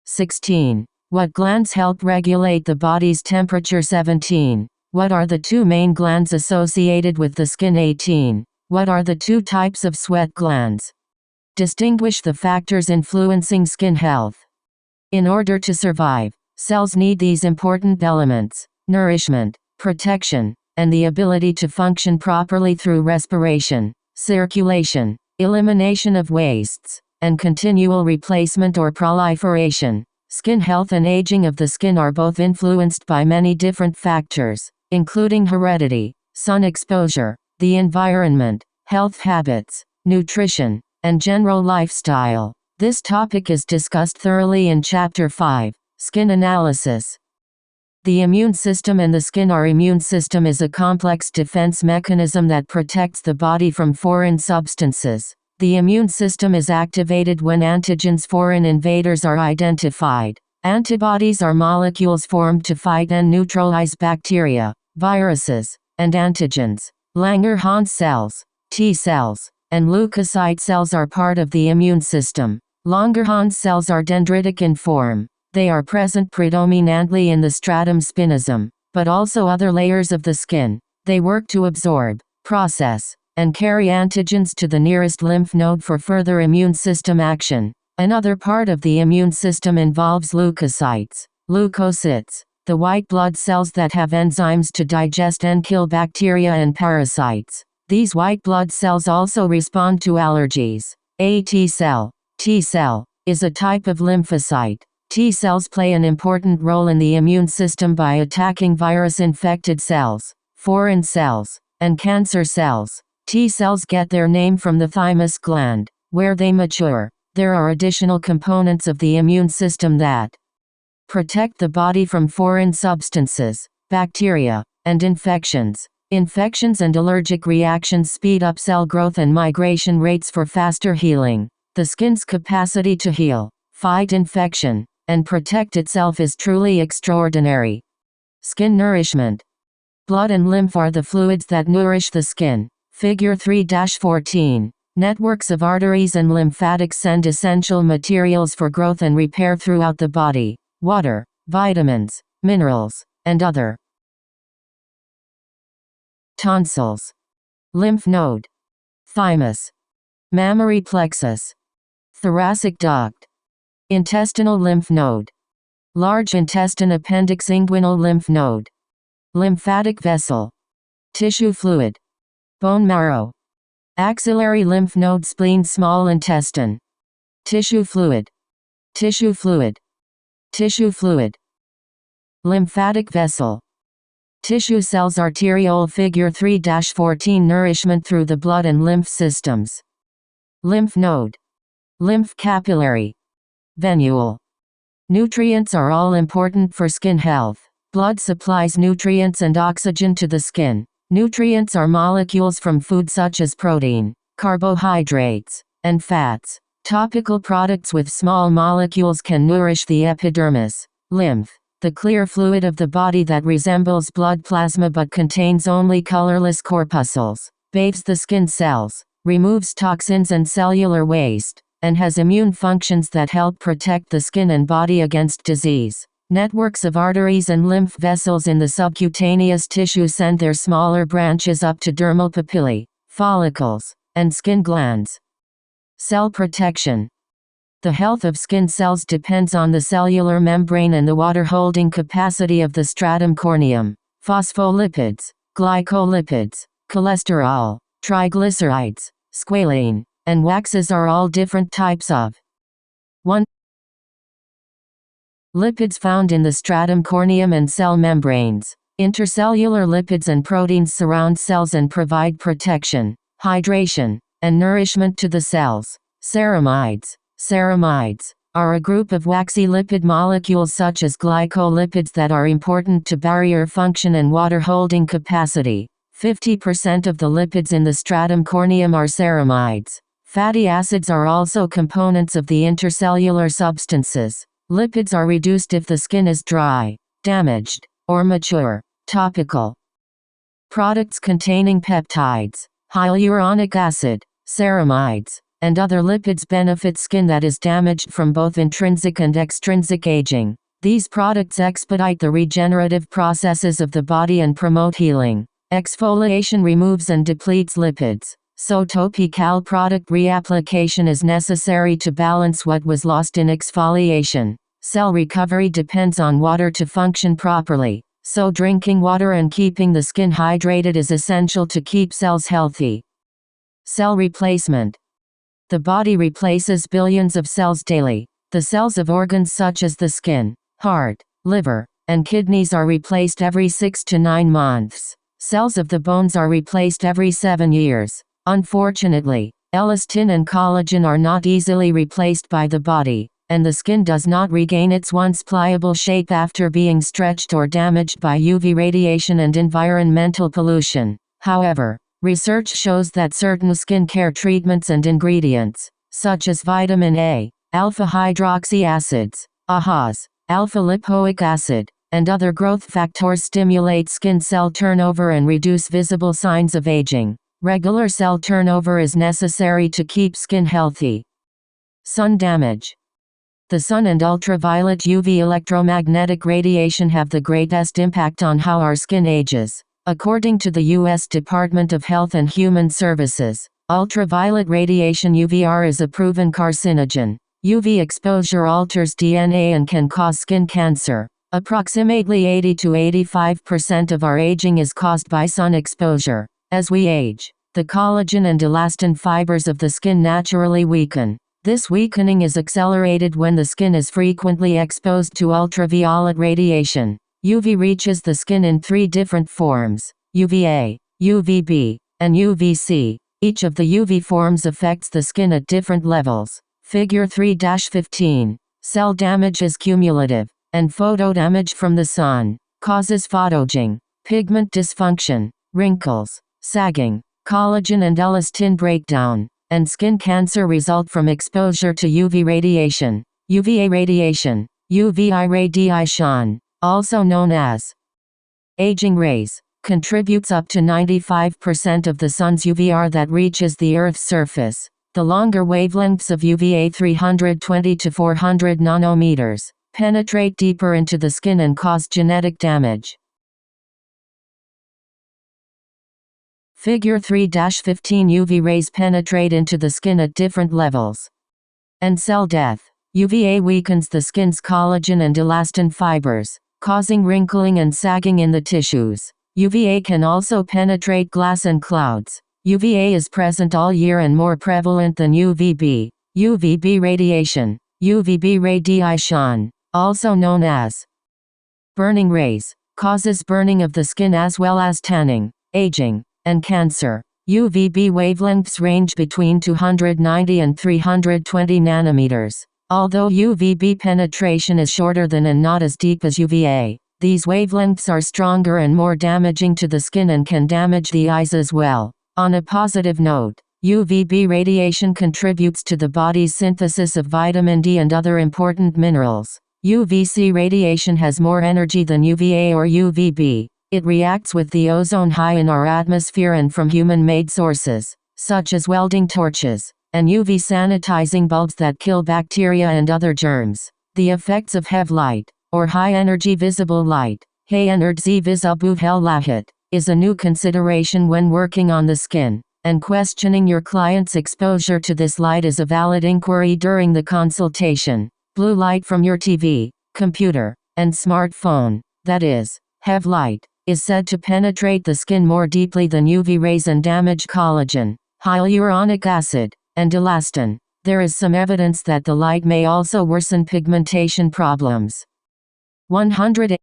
16. What glands help regulate the body's temperature? 17. What are the two main glands associated with the skin? 18. What are the two types of sweat glands? Distinguish the factors influencing skin health. In order to survive, cells need these important elements: nourishment, protection, and the ability to function properly through respiration, circulation, elimination of wastes, and continual replacement or proliferation. Skin health and aging of the skin are both influenced by many different factors, including heredity, sun exposure, the environment, health habits, nutrition, and general lifestyle. This topic is discussed thoroughly in Chapter 5, Skin Analysis. The immune system and the skin. Our immune system is a complex defense mechanism that protects the body from foreign substances. The immune system is activated when antigens, foreign invaders, are identified. Antibodies are molecules formed to fight and neutralize bacteria, viruses, and antigens. Langerhans cells, T cells, and leukocyte cells are part of the immune system. Langerhans cells are dendritic in form. They are present predominantly in the stratum spinosum, but also other layers of the skin. They work to absorb, process, and carry antigens to the nearest lymph node for further immune system action. Another part of the immune system involves leukocytes, leukocytes, the white blood cells that have enzymes to digest and kill bacteria and parasites. These white blood cells also respond to allergies. A T cell, is a type of lymphocyte. T cells play an important role in the immune system by attacking virus-infected cells, foreign cells, and cancer cells. T cells get their name from the thymus gland, where they mature. There are additional components of the immune system that protect the body from foreign substances, bacteria, and infections. Infections and allergic reactions speed up cell growth and migration rates for faster healing. The skin's capacity to heal, fight infection, and protect itself is truly extraordinary. Skin nourishment. Blood and lymph are the fluids that nourish the skin. Figure 3-14. Networks of arteries and lymphatics send essential materials for growth and repair throughout the body: water, vitamins, minerals, and other. Tonsils. Lymph node. Thymus. Mammary plexus. Thoracic duct. Intestinal lymph node. Large intestine appendix. Inguinal lymph node. Lymphatic vessel. Tissue fluid. Bone marrow. Axillary lymph node. Spleen. Small intestine. Tissue fluid. Tissue fluid. Tissue fluid. Lymphatic vessel. Tissue cells. Arteriole. Figure 3-14. Nourishment through the blood and lymph systems. Lymph node. Lymph capillary. Venule. Nutrients are all important for skin health. Blood supplies nutrients and oxygen to the skin. Nutrients are molecules from food such as protein, carbohydrates, and fats. Topical products with small molecules can nourish the epidermis. Lymph, the clear fluid of the body that resembles blood plasma but contains only colorless corpuscles, bathes the skin cells, removes toxins and cellular waste, and has immune functions that help protect the skin and body against disease. Networks of arteries and lymph vessels in the subcutaneous tissue send their smaller branches up to dermal papillae, follicles, and skin glands. Cell protection. The health of skin cells depends on the cellular membrane and the water-holding capacity of the stratum corneum. Phospholipids, glycolipids, cholesterol, triglycerides, squalene, and waxes are all different types of 1. Lipids found in the stratum corneum and cell membranes. Intercellular lipids and proteins surround cells and provide protection, hydration, and nourishment to the cells. Ceramides. Ceramides are a group of waxy lipid molecules such as glycolipids that are important to barrier function and water-holding capacity. 50% of the lipids in the stratum corneum are ceramides. Fatty acids are also components of the intercellular substances. Lipids are reduced if the skin is dry, damaged, or mature. Topical products containing peptides, hyaluronic acid, ceramides, and other lipids benefit skin that is damaged from both intrinsic and extrinsic aging. These products expedite the regenerative processes of the body and promote healing. Exfoliation removes and depletes lipids, so topical product reapplication is necessary to balance what was lost in exfoliation. Cell recovery depends on water to function properly, so drinking water and keeping the skin hydrated is essential to keep cells healthy. Cell replacement. The body replaces billions of cells daily. The cells of organs such as the skin, heart, liver, and kidneys are replaced every 6 to 9 months. Cells of the bones are replaced every 7 years. Unfortunately, elastin and collagen are not easily replaced by the body, and the skin does not regain its once pliable shape after being stretched or damaged by UV radiation and environmental pollution. However, research shows that certain skincare treatments and ingredients, such as vitamin A, alpha-hydroxy acids, AHAs, alpha-lipoic acid, and other growth factors stimulate skin cell turnover and reduce visible signs of aging. Regular cell turnover is necessary to keep skin healthy. Sun damage. The sun and ultraviolet UV electromagnetic radiation have the greatest impact on how our skin ages. According to the U.S. Department of Health and Human Services, ultraviolet radiation UVR is a proven carcinogen. UV exposure alters DNA and can cause skin cancer. Approximately 80 to 85% of our aging is caused by sun exposure. As we age, the collagen and elastin fibers of the skin naturally weaken. This weakening is accelerated when the skin is frequently exposed to ultraviolet radiation. UV reaches the skin in 3 different forms: UVA, UVB, and UVC. Each of the UV forms affects the skin at different levels. Figure 3-15. Cell damage is cumulative, and photodamage from the sun causes photoaging, pigment dysfunction, wrinkles, sagging, collagen and elastin breakdown, and skin cancer result from exposure to UV radiation. UVA radiation, UVI radiation, also known as aging rays, contributes up to 95% of the sun's UVR that reaches the Earth's surface. The longer wavelengths of UVA 320 to 400 nanometers penetrate deeper into the skin and cause genetic damage. Figure 3-15. UV rays penetrate into the skin at different levels. And cell death. UVA weakens the skin's collagen and elastin fibers, causing wrinkling and sagging in the tissues. UVA can also penetrate glass and clouds. UVA is present all year and more prevalent than UVB. UVB radiation, UVB radiation, also known as burning rays, causes burning of the skin as well as tanning, aging, and cancer. UVB wavelengths range between 290 and 320 nanometers. Although UVB penetration is shorter than and not as deep as UVA, these wavelengths are stronger and more damaging to the skin and can damage the eyes as well. On a positive note, UVB radiation contributes to the body's synthesis of vitamin D and other important minerals. UVC radiation has more energy than UVA or UVB. It reacts with the ozone high in our atmosphere and from human-made sources, such as welding torches, and UV sanitizing bulbs that kill bacteria and other germs. The effects of HEV light, or high-energy visible light, high energy visible light, is a new consideration when working on the skin, and questioning your client's exposure to this light is a valid inquiry during the consultation. Blue light from your TV, computer, and smartphone, that is, HEV light, is said to penetrate the skin more deeply than UV rays and damage collagen, hyaluronic acid, and elastin. There is some evidence that the light may also worsen pigmentation problems. 100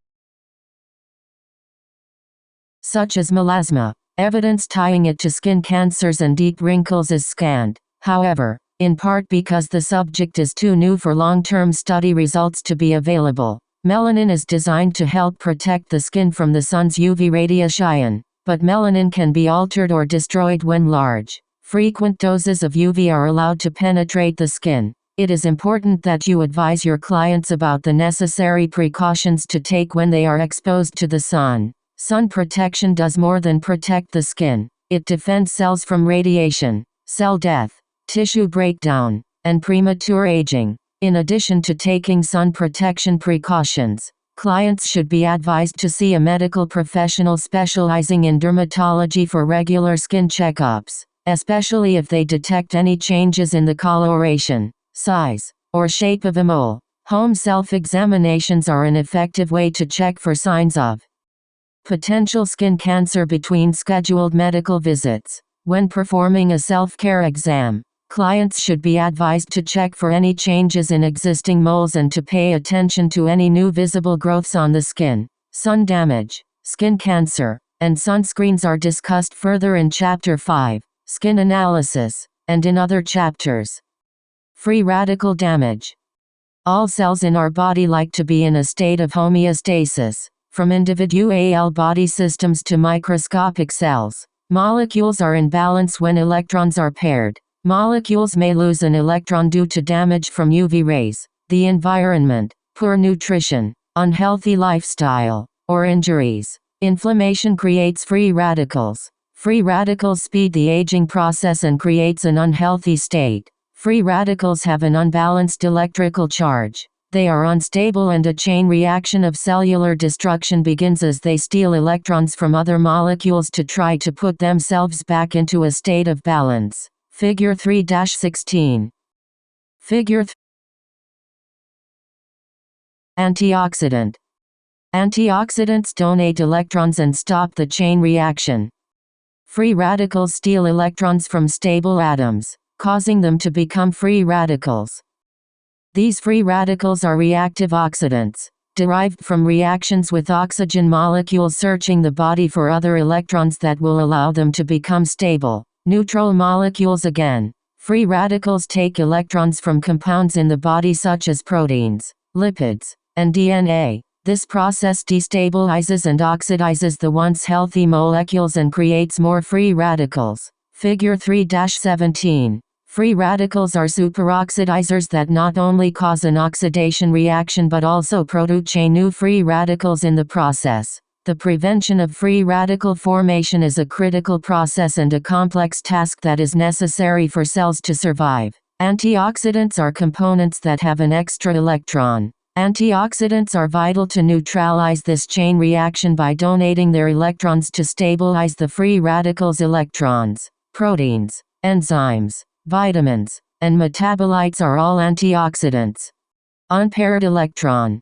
such as melasma. Evidence tying it to skin cancers and deep wrinkles is scant. However, in part because the subject is too new for long-term study results to be available. Melanin is designed to help protect the skin from the sun's UV radiation. but melanin can be altered or destroyed when large, frequent doses of UV are allowed to penetrate the skin. It is important that you advise your clients about the necessary precautions to take when they are exposed to the sun. Sun protection does more than protect the skin. It defends cells from radiation, cell death, tissue breakdown, and premature aging. In addition to taking sun protection precautions, clients should be advised to see a medical professional specializing in dermatology for regular skin checkups, especially if they detect any changes in the coloration, size, or shape of a mole. Home self-examinations are an effective way to check for signs of potential skin cancer between scheduled medical visits. When performing a self-care exam, clients should be advised to check for any changes in existing moles and to pay attention to any new visible growths on the skin. Sun damage, skin cancer, and sunscreens are discussed further in Chapter 5, Skin Analysis, and in other chapters. Free radical damage. All cells in our body like to be in a state of homeostasis. From individual body systems to microscopic cells, molecules are in balance when electrons are paired. Molecules may lose an electron due to damage from UV rays, the environment, poor nutrition, unhealthy lifestyle, or injuries. Inflammation creates free radicals. Free radicals speed the aging process and creates an unhealthy state. Free radicals have an unbalanced electrical charge. They are unstable and a chain reaction of cellular destruction begins as they steal electrons from other molecules to try to put themselves back into a state of balance. Figure 3-16. Figure 3. Antioxidant. Antioxidants donate electrons and stop the chain reaction. Free radicals steal electrons from stable atoms, causing them to become free radicals. These free radicals are reactive oxidants, derived from reactions with oxygen molecules searching the body for other electrons that will allow them to become stable. Neutral molecules again. Free radicals take electrons from compounds in the body such as proteins, lipids, and DNA. This process destabilizes and oxidizes the once healthy molecules and creates more free radicals. Figure 3-17. Free radicals are superoxidizers that not only cause an oxidation reaction but also produce new free radicals in the process. The prevention of free radical formation is a critical process and a complex task that is necessary for cells to survive. Antioxidants are components that have an extra electron. Antioxidants are vital to neutralize this chain reaction by donating their electrons to stabilize the free radicals. Electrons, proteins, enzymes, vitamins, and metabolites are all antioxidants. Unpaired electron.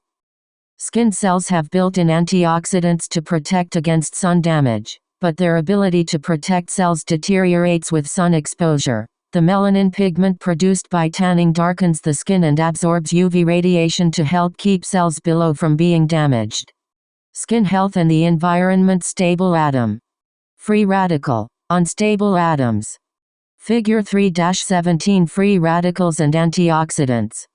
Skin cells have built-in antioxidants to protect against sun damage, but their ability to protect cells deteriorates with sun exposure. The melanin pigment produced by tanning darkens the skin and absorbs UV radiation to help keep cells below from being damaged. Skin health and the environment. Stable atom. Free radical. Unstable atoms. Figure 3-17. Free radicals and antioxidants.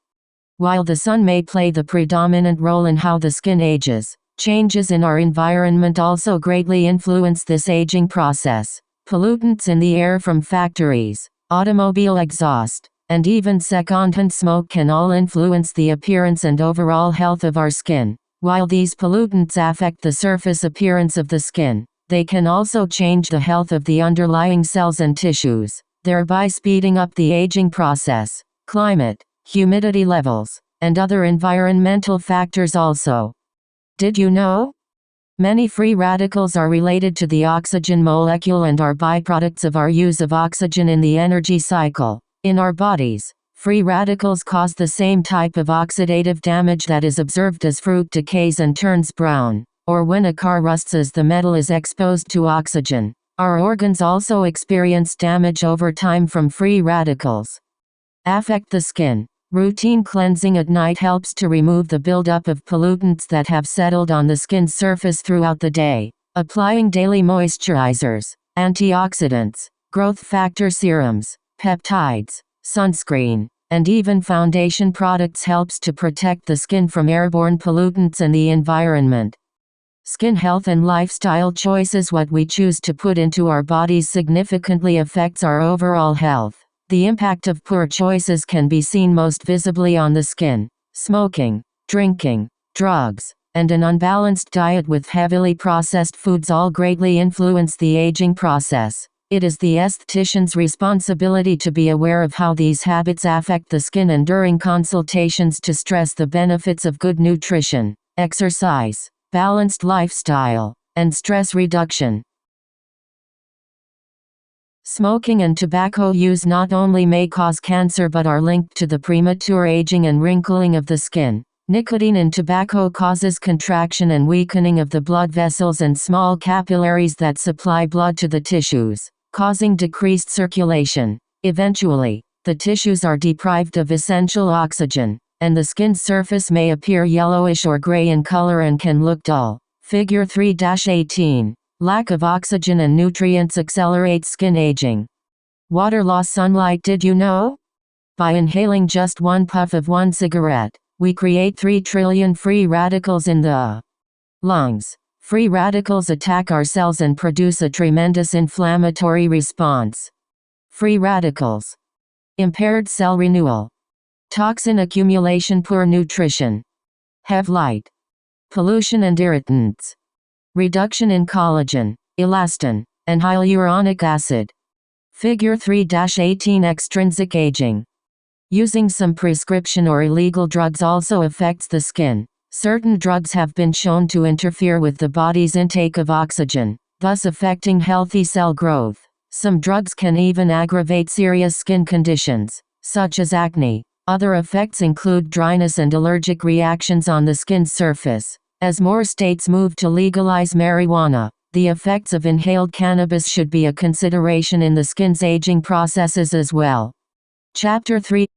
While the sun may play the predominant role in how the skin ages, changes in our environment also greatly influence this aging process. Pollutants in the air from factories, automobile exhaust, and even secondhand smoke can all influence the appearance and overall health of our skin. While these pollutants affect the surface appearance of the skin, they can also change the health of the underlying cells and tissues, thereby speeding up the aging process. Climate, humidity levels, and other environmental factors also. Did you know? Many free radicals are related to the oxygen molecule and are byproducts of our use of oxygen in the energy cycle. In our bodies, free radicals cause the same type of oxidative damage that is observed as fruit decays and turns brown, or when a car rusts as the metal is exposed to oxygen. Our organs also experience damage over time from free radicals. Affect the skin. Routine cleansing at night helps to remove the buildup of pollutants that have settled on the skin's surface throughout the day. Applying daily moisturizers, antioxidants, growth factor serums, peptides, sunscreen, and even foundation products helps to protect the skin from airborne pollutants and the environment. Skin health and lifestyle choices. What we choose to put into our bodies significantly affects our overall health. The impact of poor choices can be seen most visibly on the skin. Smoking, drinking, drugs, and an unbalanced diet with heavily processed foods all greatly influence the aging process. It is the esthetician's responsibility to be aware of how these habits affect the skin and during consultations to stress the benefits of good nutrition, exercise, balanced lifestyle, and stress reduction. Smoking and tobacco use not only may cause cancer but are linked to the premature aging and wrinkling of the skin. Nicotine in tobacco causes contraction and weakening of the blood vessels and small capillaries that supply blood to the tissues, causing decreased circulation. Eventually, the tissues are deprived of essential oxygen, and the skin's surface may appear yellowish or gray in color and can look dull. Figure 3-18. Lack of oxygen and nutrients accelerates skin aging. Water loss. Sunlight. Did you know? By inhaling just one puff of one cigarette, we create 3 trillion free radicals in the lungs. Free radicals attack our cells and produce a tremendous inflammatory response. Free radicals. Impaired cell renewal. Toxin accumulation. Poor nutrition. Heavy light. Pollution and irritants. Reduction in collagen, elastin, and hyaluronic acid. Figure 3-18. Extrinsic aging. Using some prescription or illegal drugs also affects the skin. Certain drugs have been shown to interfere with the body's intake of oxygen, thus affecting healthy cell growth. Some drugs can even aggravate serious skin conditions, such as acne. Other effects include dryness and allergic reactions on the skin's surface. As more states move to legalize marijuana, the effects of inhaled cannabis should be a consideration in the skin's aging processes as well. Chapter 3.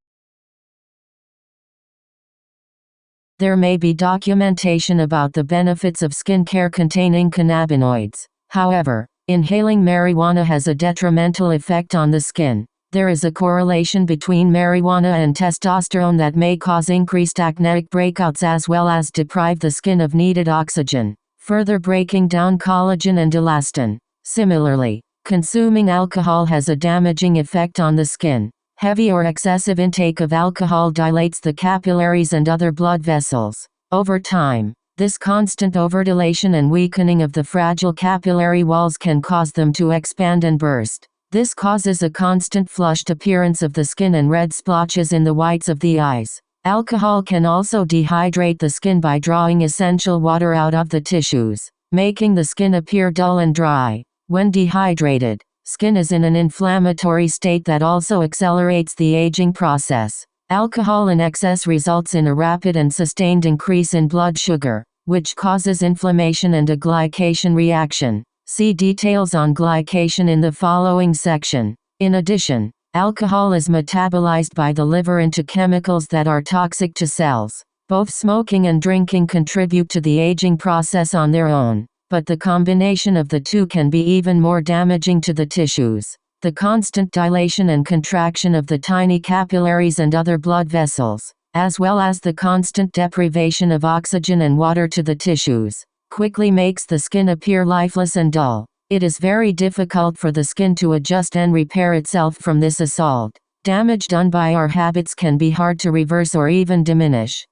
There may be documentation about the benefits of skincare containing cannabinoids. However, inhaling marijuana has a detrimental effect on the skin. There is a correlation between marijuana and testosterone that may cause increased acneic breakouts as well as deprive the skin of needed oxygen, further breaking down collagen and elastin. Similarly, consuming alcohol has a damaging effect on the skin. Heavy or excessive intake of alcohol dilates the capillaries and other blood vessels. Over time, this constant overdilation and weakening of the fragile capillary walls can cause them to expand and burst. This causes a constant flushed appearance of the skin and red splotches in the whites of the eyes. Alcohol can also dehydrate the skin by drawing essential water out of the tissues, making the skin appear dull and dry. When dehydrated, skin is in an inflammatory state that also accelerates the aging process. Alcohol in excess results in a rapid and sustained increase in blood sugar, which causes inflammation and a glycation reaction. See details on glycation in the following section. In addition, alcohol is metabolized by the liver into chemicals that are toxic to cells. Both smoking and drinking contribute to the aging process on their own, but the combination of the two can be even more damaging to the tissues. The constant dilation and contraction of the tiny capillaries and other blood vessels, as well as the constant deprivation of oxygen and water to the tissues, quickly makes the skin appear lifeless and dull. It is very difficult for the skin to adjust and repair itself from this assault. Damage done by our habits can be hard to reverse or even diminish.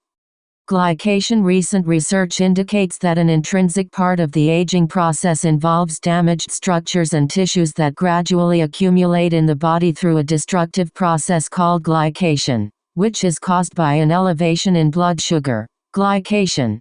Glycation. Recent research indicates that an intrinsic part of the aging process involves damaged structures and tissues that gradually accumulate in the body through a destructive process called glycation, which is caused by an elevation in blood sugar. Glycation,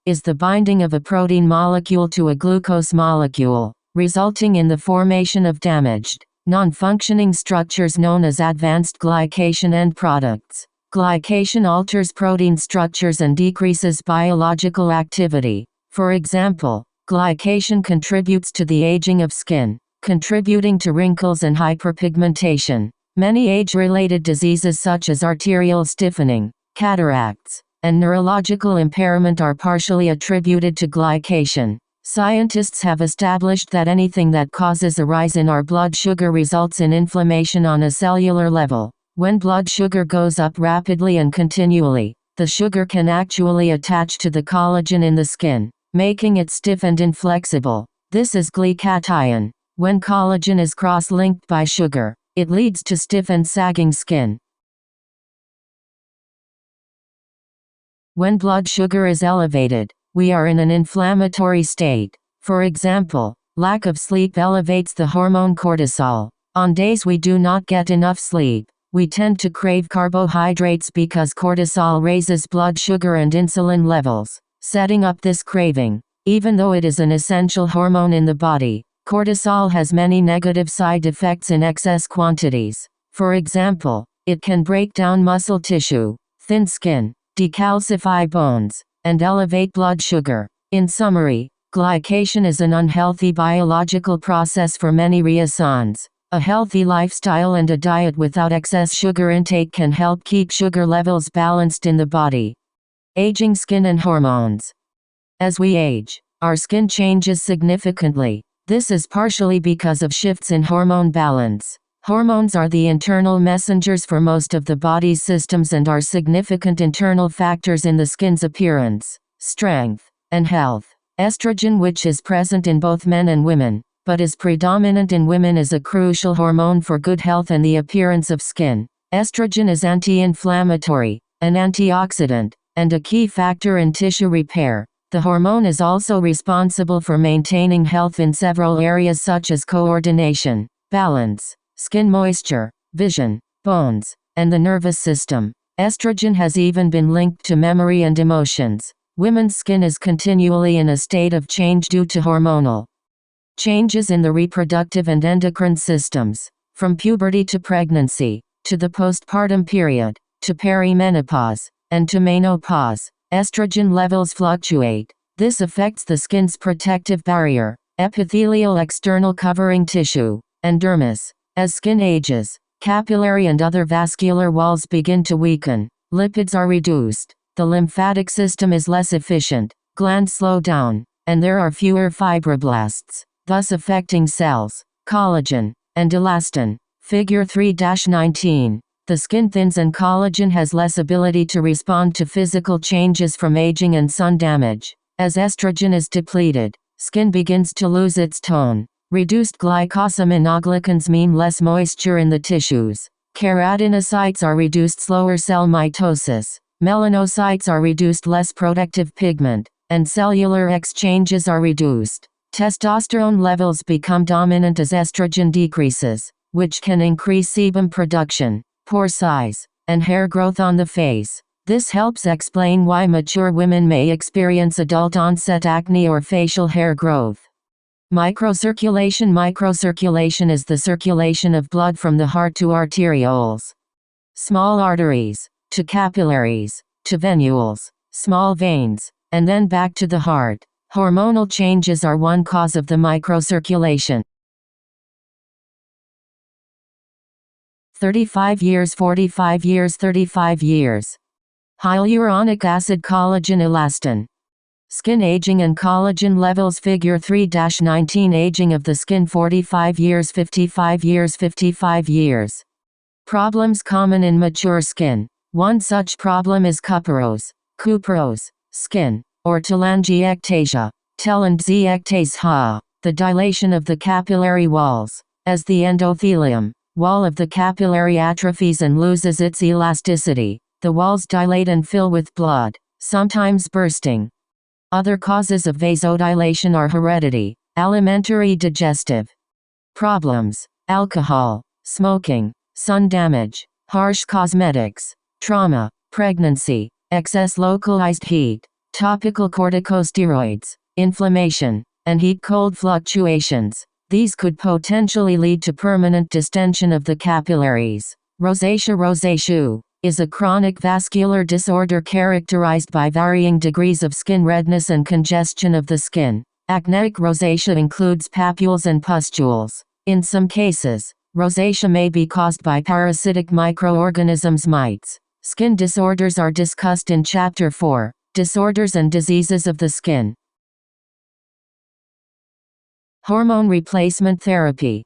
is the binding of a protein molecule to a glucose molecule, resulting in the formation of damaged, non-functioning structures known as advanced glycation end products. Glycation alters protein structures and decreases biological activity. For example, glycation contributes to the aging of skin, contributing to wrinkles and hyperpigmentation. Many age-related diseases such as arterial stiffening, cataracts, and neurological impairment are partially attributed to glycation. Scientists have established that anything that causes a rise in our blood sugar results in inflammation on a cellular level. When blood sugar goes up rapidly and continually, the sugar can actually attach to the collagen in the skin, making it stiff and inflexible. This is glycation. When collagen is cross-linked by sugar, it leads to stiff and sagging skin. When blood sugar is elevated, we are in an inflammatory state. For example, lack of sleep elevates the hormone cortisol. On days we do not get enough sleep, we tend to crave carbohydrates because cortisol raises blood sugar and insulin levels, setting up this craving. Even though it is an essential hormone in the body, cortisol has many negative side effects in excess quantities. For example, it can break down muscle tissue, thin skin, decalcify bones, and elevate blood sugar. In summary, glycation is an unhealthy biological process for many reasons. A healthy lifestyle and a diet without excess sugar intake can help keep sugar levels balanced in the body. Aging skin and hormones. As we age, our skin changes significantly. This is partially because of shifts in hormone balance. Hormones are the internal messengers for most of the body's systems and are significant internal factors in the skin's appearance, strength, and health. Estrogen, which is present in both men and women, but is predominant in women, is a crucial hormone for good health and the appearance of skin. Estrogen is anti-inflammatory, an antioxidant, and a key factor in tissue repair. The hormone is also responsible for maintaining health in several areas such as coordination, balance, skin moisture, vision, bones, and the nervous system. Estrogen has even been linked to memory and emotions. Women's skin is continually in a state of change due to hormonal changes in the reproductive and endocrine systems. From puberty to pregnancy, to the postpartum period, to perimenopause, and to menopause, estrogen levels fluctuate. This affects the skin's protective barrier, epithelial external covering tissue, and dermis. As skin ages, capillary and other vascular walls begin to weaken, lipids are reduced, the lymphatic system is less efficient, glands slow down, and there are fewer fibroblasts, thus affecting cells, collagen, and elastin. Figure 3-19. The skin thins and collagen has less ability to respond to physical changes from aging and sun damage. As estrogen is depleted, skin begins to lose its tone. Reduced glycosaminoglycans mean less moisture in the tissues. Keratinocytes are reduced, slower cell mitosis. Melanocytes are reduced, less protective pigment, and cellular exchanges are reduced. Testosterone levels become dominant as estrogen decreases, which can increase sebum production, pore size, and hair growth on the face. This helps explain why mature women may experience adult-onset acne or facial hair growth. Microcirculation. Microcirculation is the circulation of blood from the heart to arterioles, small arteries, to capillaries, to venules, small veins, and then back to the heart. Hormonal changes are one cause of the microcirculation. 35 years, 45 years, 35 years. Hyaluronic acid, collagen, elastin. Skin aging and collagen levels. Figure 3-19. Aging of the skin. 45 years, 55 years, 55 years. Problems common in mature skin. One such problem is cuperose, skin, or telangiectasia, telangiectasia, the dilation of the capillary walls. As the endothelium wall of the capillary atrophies and loses its elasticity, the walls dilate and fill with blood, sometimes bursting. Other causes of vasodilation are heredity, alimentary, digestive problems, alcohol, smoking, sun damage, harsh cosmetics, trauma, pregnancy, excess localized heat, topical corticosteroids, inflammation, and heat-cold fluctuations. These could potentially lead to permanent distension of the capillaries. Rosacea. Rosacea is a chronic vascular disorder characterized by varying degrees of skin redness and congestion of the skin. Acneic rosacea includes papules and pustules. In some cases, rosacea may be caused by parasitic microorganisms, mites. Skin disorders are discussed in Chapter 4, Disorders and Diseases of the Skin. Hormone replacement therapy.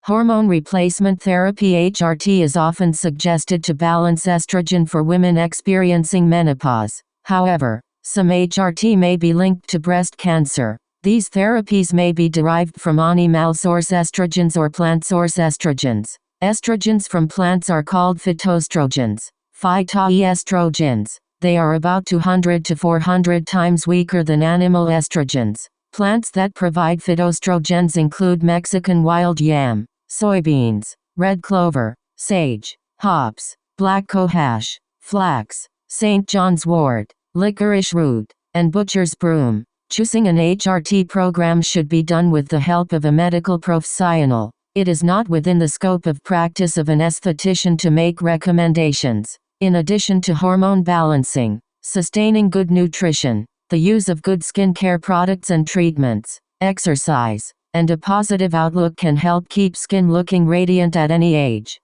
Hormone replacement therapy (HRT) is often suggested to balance estrogen for women experiencing menopause. However, Some HRT may be linked to breast cancer. These therapies may be derived from animal source estrogens or plant source estrogens. Estrogens from plants are called phytoestrogens. Phytoestrogens. They are about 200 to 400 times weaker than animal estrogens. Plants that provide phytoestrogens include Mexican wild yam, soybeans, red clover, sage, hops, black cohosh, flax, St. John's wort, licorice root, and butcher's broom. Choosing an HRT program should be done with the help of a medical professional. It is not within the scope of practice of an esthetician to make recommendations. In addition to hormone balancing, sustaining good nutrition, the use of good skincare products and treatments, exercise, and a positive outlook can help keep skin looking radiant at any age.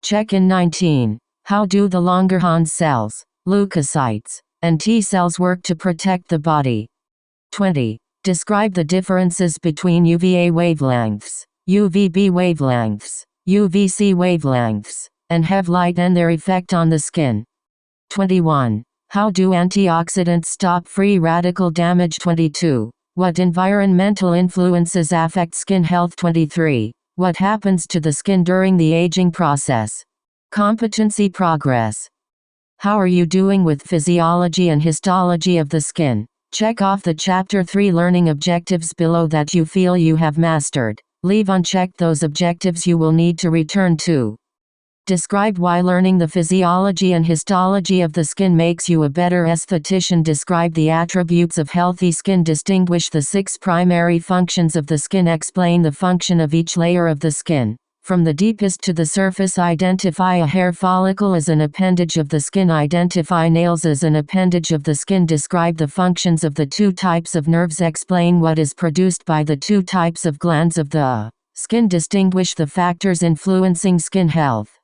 Check-in 19. How do the Langerhans cells, leukocytes, and T cells work to protect the body? 20. Describe the differences between UVA wavelengths, UVB wavelengths, UVC wavelengths, and have light and their effect on the skin. 21. How do antioxidants stop free radical damage? 22. What environmental influences affect skin health? 23. What happens to the skin during the aging process? Competency progress. How are you doing with physiology and histology of the skin? Check off the Chapter 3 learning objectives below that you feel you have mastered. Leave unchecked those objectives you will need to return to. Describe why learning the physiology and histology of the skin makes you a better esthetician. Describe the attributes of healthy skin. Distinguish the 6 primary functions of the skin. Explain the function of each layer of the skin. From the deepest to the surface, identify a hair follicle as an appendage of the skin. Identify nails as an appendage of the skin. Describe the functions of the 2 types of nerves. Explain what is produced by the 2 types of glands of the skin. Distinguish the factors influencing skin health.